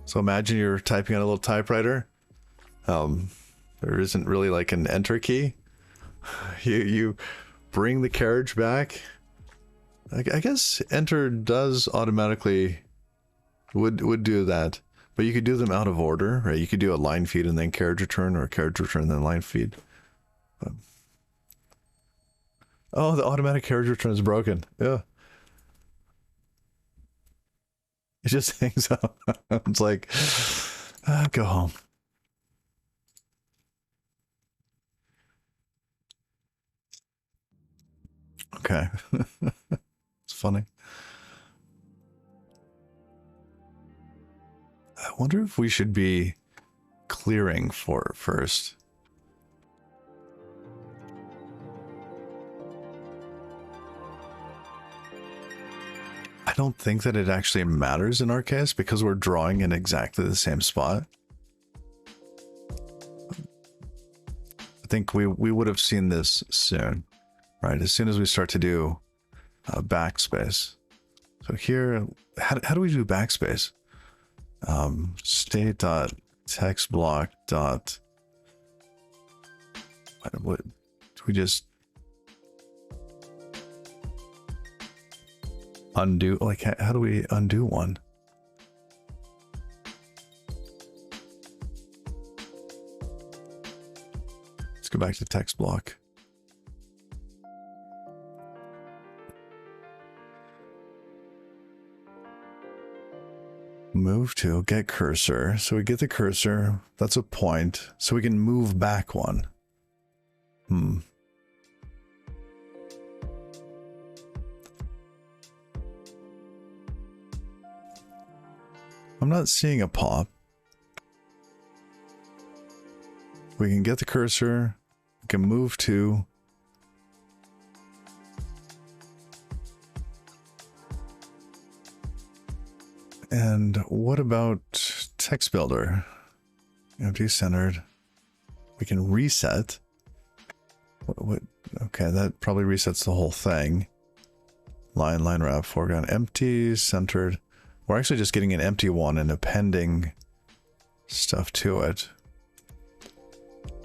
So imagine you're typing on a little typewriter. There isn't really like an enter key. You bring the carriage back. I guess enter does automatically would do that. But you could do them out of order, right? You could do a line feed and then carriage return, or a carriage return and then line feed. But... oh, the automatic carriage return is broken. Yeah. It just hangs up. It's like, go home. Okay. It's funny. I wonder if we should be clearing for it first. I don't think that it actually matters in our case because we're drawing in exactly the same spot. I think we would have seen this soon, right? As soon as we start to do backspace. So here, how do we do backspace? State dot text block dot. What do we just undo? Like, how do we undo one? Let's go back to text block. Move to get cursor. So we get the cursor. That's a point. So we can move back one. I'm not seeing a pop. We can get the cursor. We can move to. And what about text builder? Empty centered. We can reset. What? Okay, that probably resets the whole thing. Line wrap, foreground empty, centered. We're actually just getting an empty one and appending stuff to it.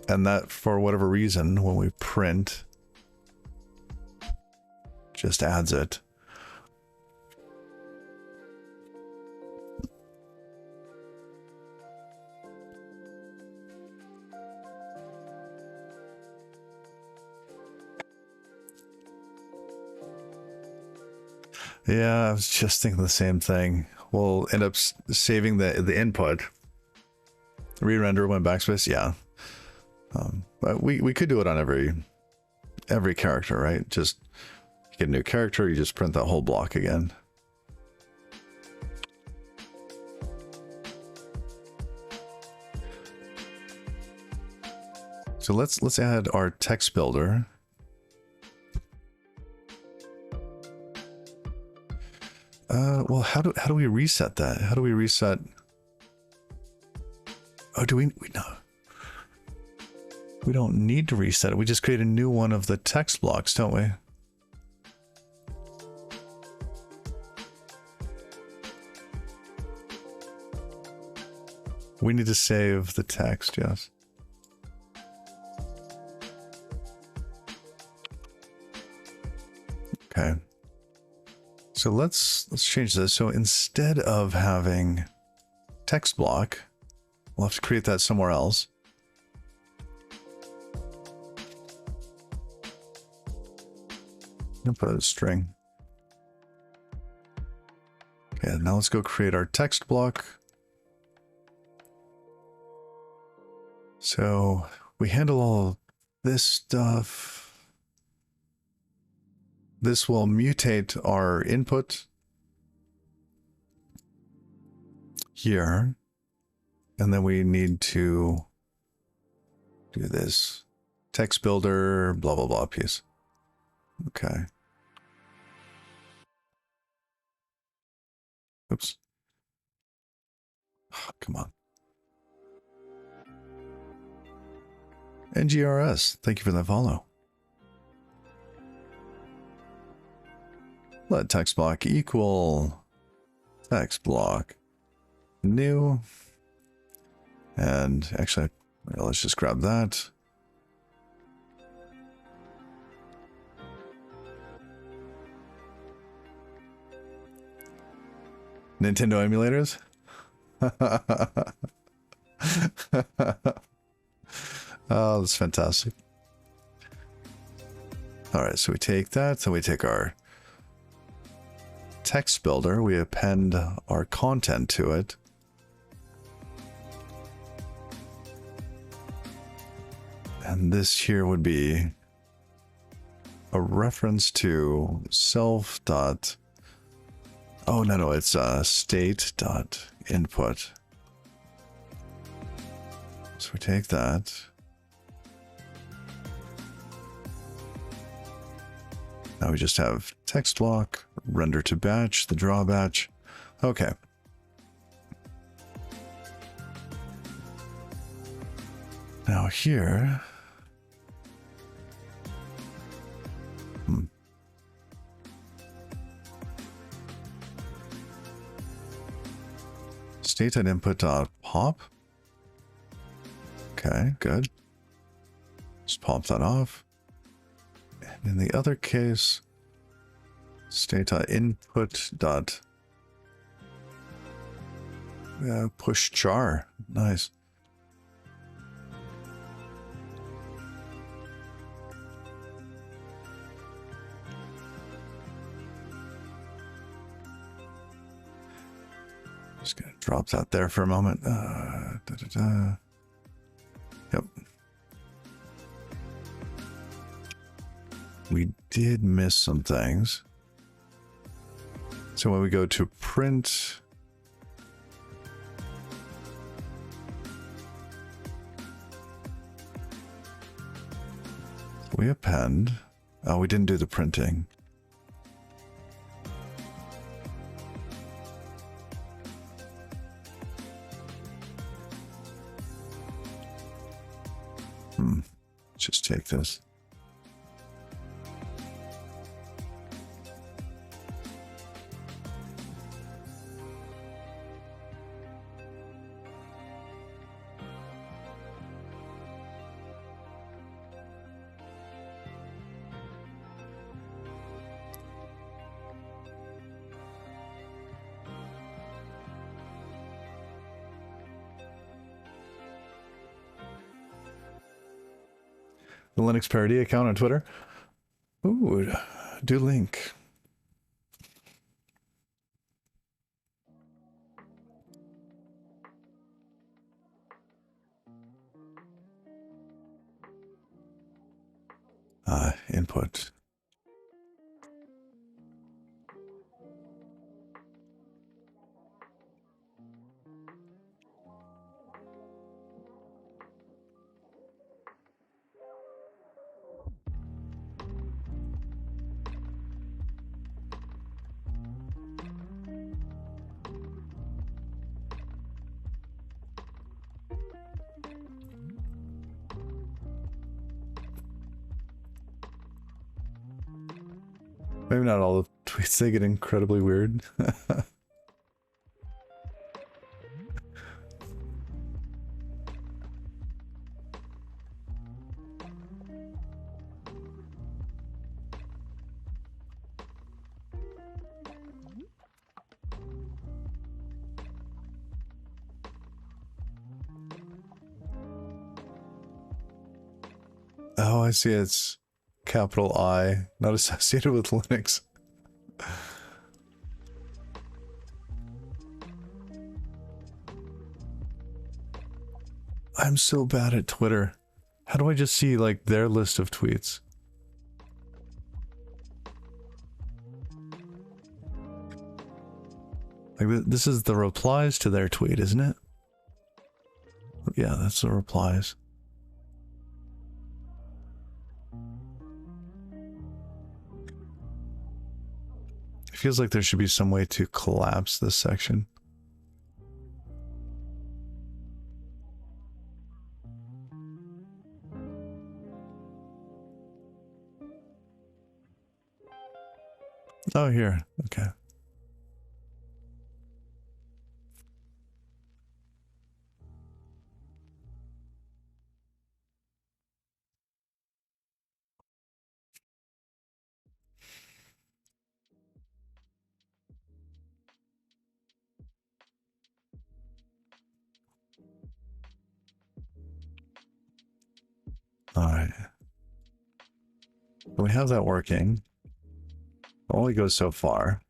And that, for whatever reason, when we print, just adds it. Yeah, I was just thinking the same thing. We'll end up saving the input. Re-render when backspace, yeah. But we could do it on every character, right? Just get a new character, you just print that whole block again. So let's add our text builder. Well, how do we reset that? How do we reset? Oh, do we no. We don't need to reset it. We just create a new one of the text blocks, don't we? We need to save the text, yes. Okay. So let's change this. So instead of having text block, we'll have to create that somewhere else. I'll put a string. Okay, now let's go create our text block. So we handle all this stuff. This will mutate our input here. And then we need to do this text builder, blah, blah, blah piece. Okay. Oops. Oh, come on. NGRS, thank you for that follow. Let text block equal text block new. And actually, let's just grab that. Nintendo emulators? Oh, that's fantastic. All right, so we take that, so we take our text builder, we append our content to it. And this here would be a reference to self dot. Oh, no, it's state dot input. So we take that. Now we just have text block, render to batch, the draw batch. Okay. Now here. State at input dot pop. Okay, good. Just pop that off. And in the other case, state input dot push char. Nice. Just gonna drop that there for a moment. Yep. We did miss some things. So when we go to print, we append. Oh, we didn't do the printing. Let's just take this. The Linux Parody account on Twitter. Ooh, do link. Input. Maybe not all the tweets, they get incredibly weird. Oh, I see. It's capital I, not associated with Linux. I'm so bad at Twitter. How do I just see, like, their list of tweets? Like, this is the replies to their tweet, isn't it? Yeah, that's the replies. It feels like there should be some way to collapse this section. Oh, here. Okay. All right. We have that working. Only goes so far.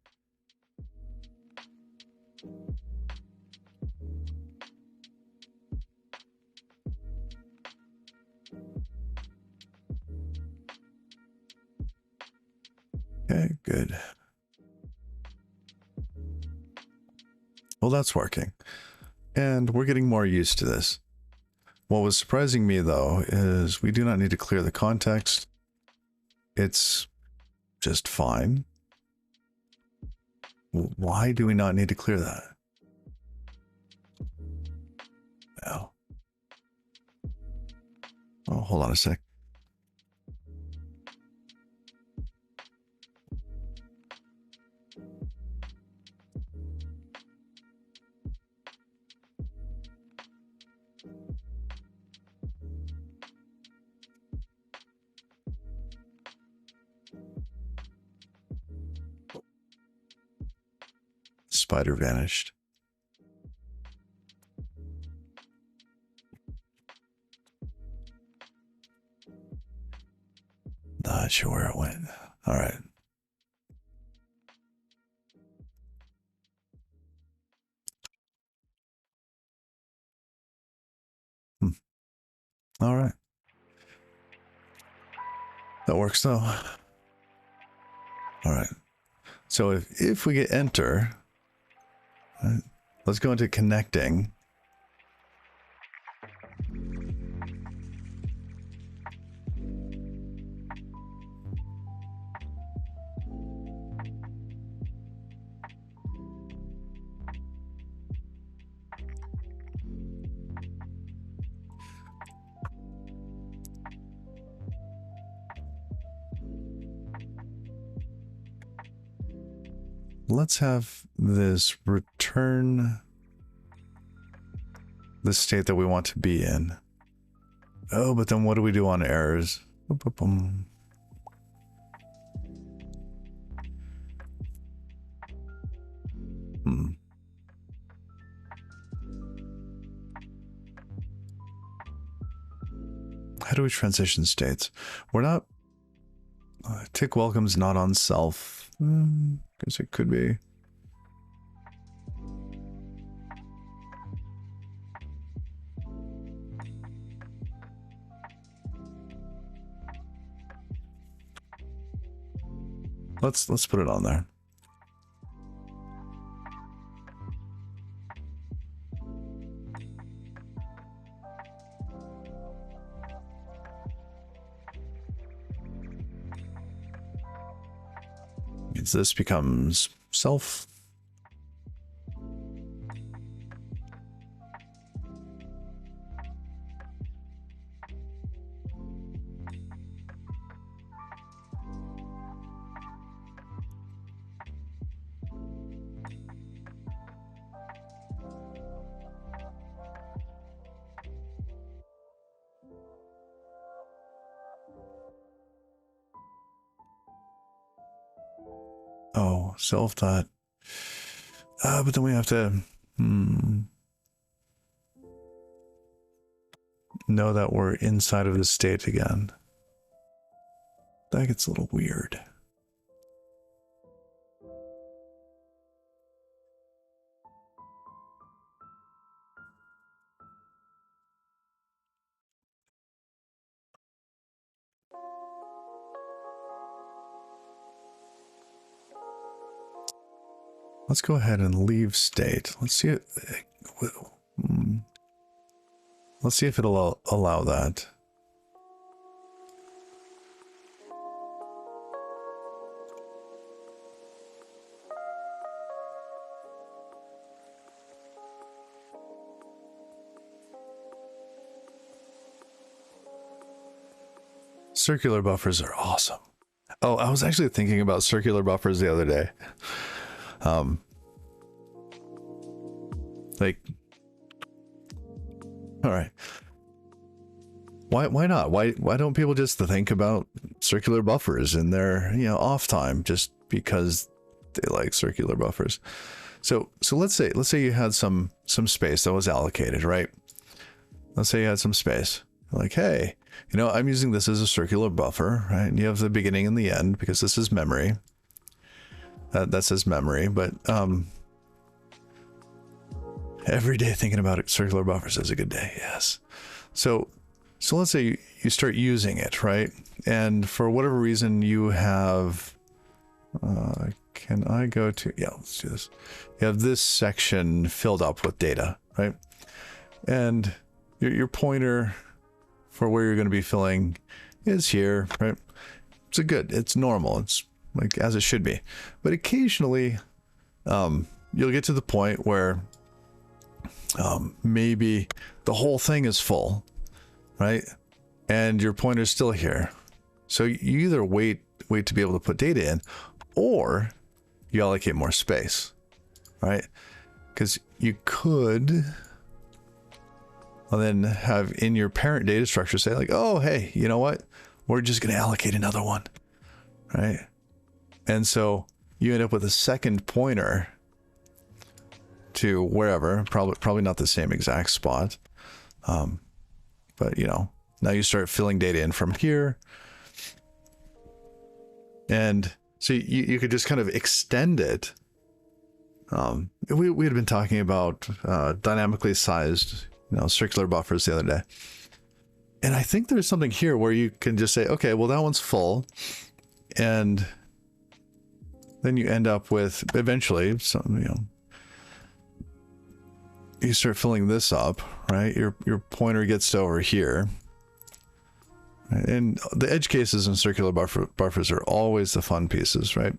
Okay, good. Well, that's working. And we're getting more used to this. What was surprising me, though, is we do not need to clear the context. It's just fine. Why do we not need to clear that? No. Oh, hold on a sec. Spider vanished. Not sure where it went. All right. All right. That works though. All right. So if we get enter, right, let's go into connecting. Let's have this return the state that we want to be in. Oh, but then what do we do on errors? How do we transition states? We're not... tick welcome's not on self. Guess it could be. Let's put it on there. Means this becomes self. Oh, self dot. But then we have to know that we're inside of the state again. That gets a little weird. Let's go ahead and leave state. Let's see it. Let's see if it'll allow that. Circular buffers are awesome. Oh, I was actually thinking about circular buffers the other day. Like, all right. Why not? Why don't people just think about circular buffers in their, off time just because they like circular buffers? So let's say you had some space that was allocated, right? Let's say you had some space. Like, hey, I'm using this as a circular buffer, right? And you have the beginning and the end because this is memory. That says memory, but every day thinking about it, circular buffers is a good day. Yes. So let's say you start using it, right? And for whatever reason you have, can I go to, yeah, let's do this. You have this section filled up with data, right? And your pointer for where you're going to be filling is here, right? It's normal. It's like as it should be. But occasionally, you'll get to the point where maybe the whole thing is full, right? And your pointer's still here. So you either wait to be able to put data in, or you allocate more space, right? Because you could then have in your parent data structure say like, oh, hey, you know what? We're just going to allocate another one, right? And so you end up with a second pointer to wherever, probably not the same exact spot. But now you start filling data in from here. And so you could just kind of extend it. We had been talking about dynamically sized, circular buffers the other day. And I think there's something here where you can just say, okay, well, that one's full. And then you end up with, eventually, some, you know, you start filling this up, right? Your pointer gets to over here. And the edge cases and circular buffers are always the fun pieces, right?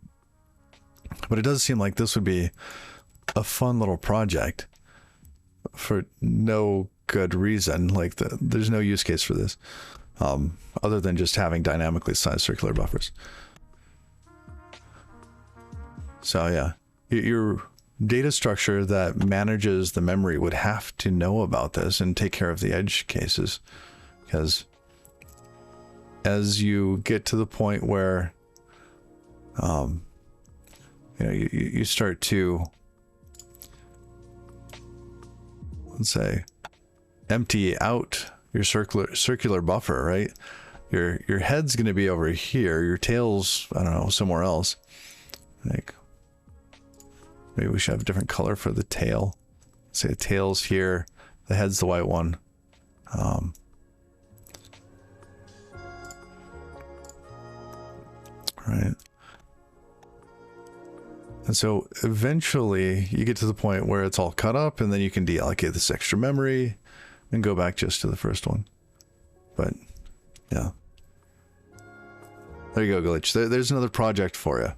But it does seem like this would be a fun little project for no good reason. Like there's no use case for this, other than just having dynamically sized circular buffers. So yeah, your data structure that manages the memory would have to know about this and take care of the edge cases, because as you get to the point where you know, you start to, let's say, empty out your circular buffer, right? Your head's going to be over here, your tail's, I don't know, somewhere else. Like, maybe we should have a different color for the tail. Say the tail's here, the head's the white one. Right. And so eventually you get to the point where it's all cut up, and then you can deallocate this extra memory and go back just to the first one. But yeah, there you go, Glitch. There's another project for you.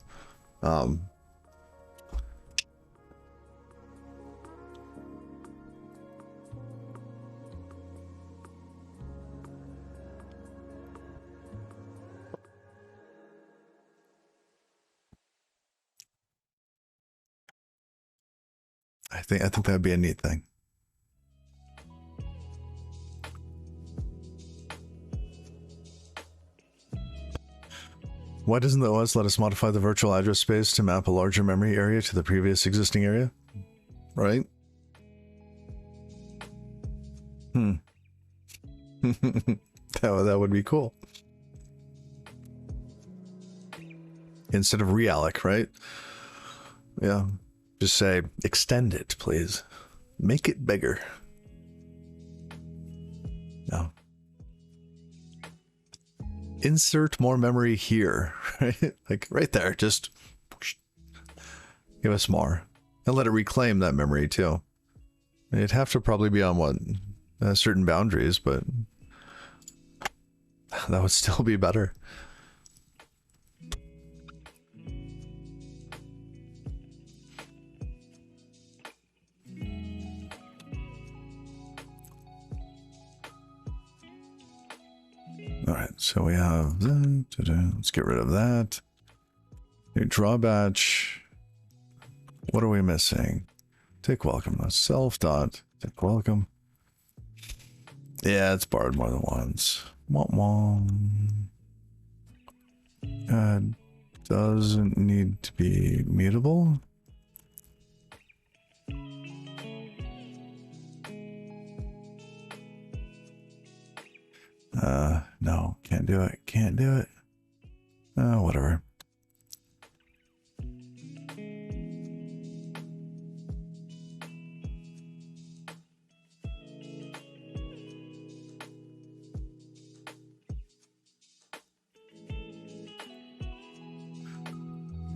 I think that'd be a neat thing. Why doesn't the OS let us modify the virtual address space to map a larger memory area to the previous existing area? Right? That would be cool. Instead of realloc, right? Yeah. Just say, extend it, please. Make it bigger. No. Insert more memory here, right? Like right there, just give us more. And let it reclaim that memory too. It'd have to probably be on what? Certain boundaries, but that would still be better. All right, so we have that. Let's get rid of that. New draw batch. What are we missing? Take welcome. Self dot. Take welcome. Yeah, it's borrowed more than once. Doesn't need to be mutable. No, can't do it. Can't do it. Whatever.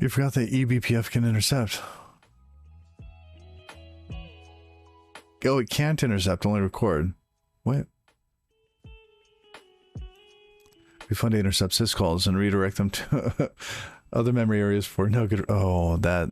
You forgot that eBPF can intercept. Oh, it can't intercept, only record. What? It'd be fun to intercept syscalls and redirect them to other memory areas for no good. Oh, that.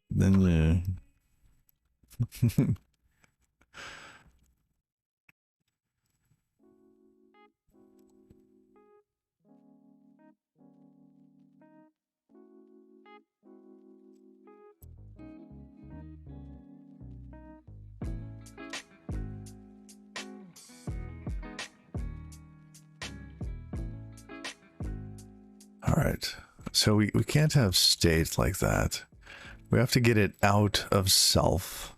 All right, so we can't have state like that. We have to get it out of self.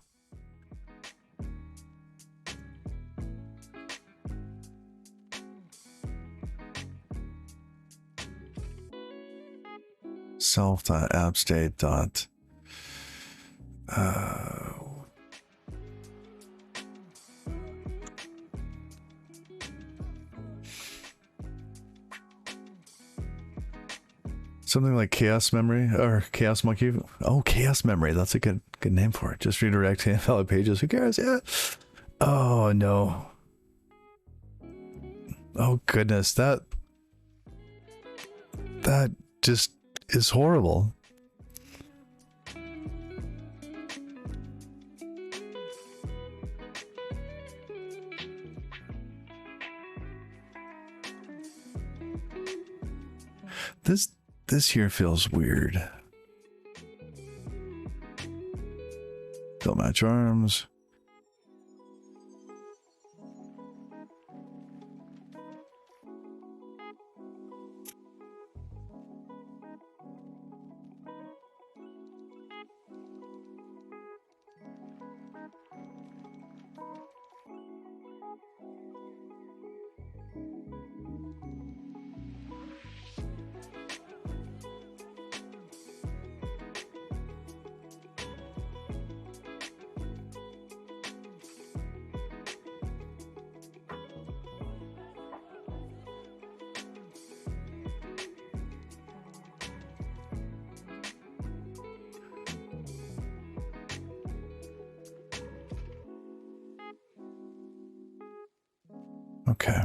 Self.appstate. Something like Chaos Memory or Chaos Monkey. Oh, Chaos Memory. That's a good name for it. Just redirect invalid pages. Who cares? Yeah. Oh no. Oh goodness. That just is horrible. This here feels weird. Don't match arms. Okay.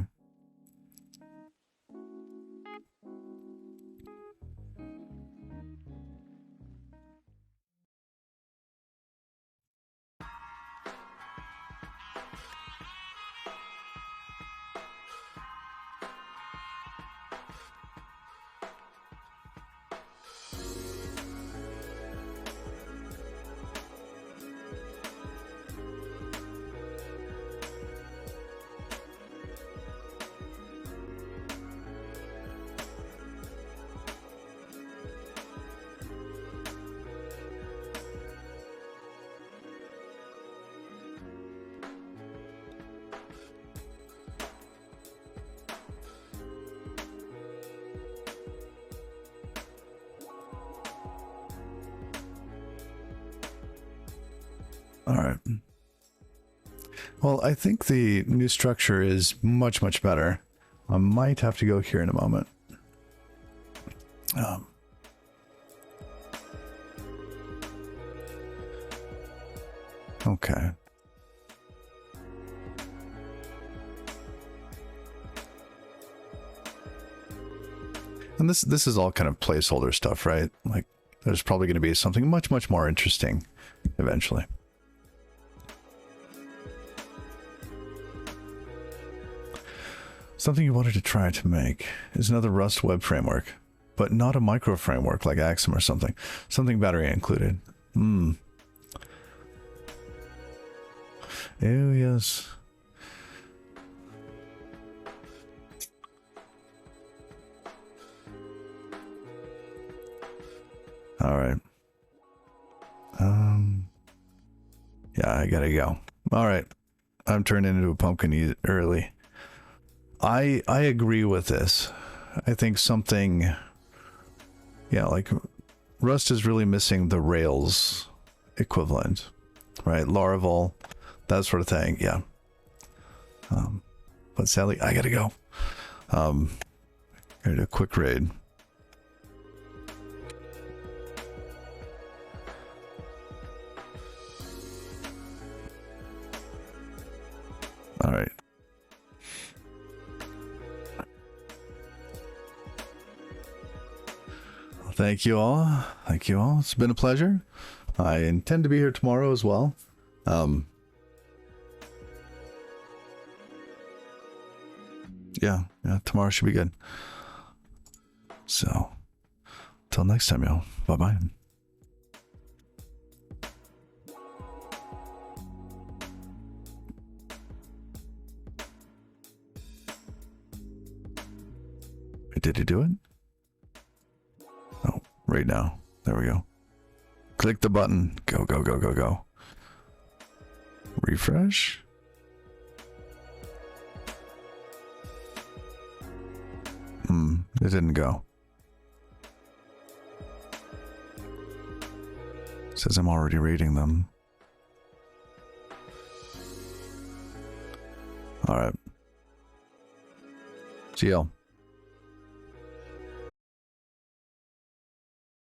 All right. Well, I think the new structure is much, much better. I might have to go here in a moment. Okay. And this is all kind of placeholder stuff, right? Like, there's probably going to be something much, much more interesting eventually. Something you wanted to try to make is another Rust web framework, but not a micro framework like Axum or something. Something battery included. Oh, yes. All right. Yeah, I gotta go. All right. I'm turning into a pumpkin early. I agree with this. I think something, yeah, like Rust is really missing the Rails equivalent, right? Laravel, that sort of thing. Yeah. But sadly, I gotta go. Gotta do a quick raid. All right. Thank you all. Thank you all. It's been a pleasure. I intend to be here tomorrow as well. Yeah, tomorrow should be good. So, till next time, y'all. Bye-bye. Did he do it? Oh, right now. There we go. Click the button. Go, go, go, go, go. Refresh. It didn't go. It says I'm already reading them. All right. See y'all.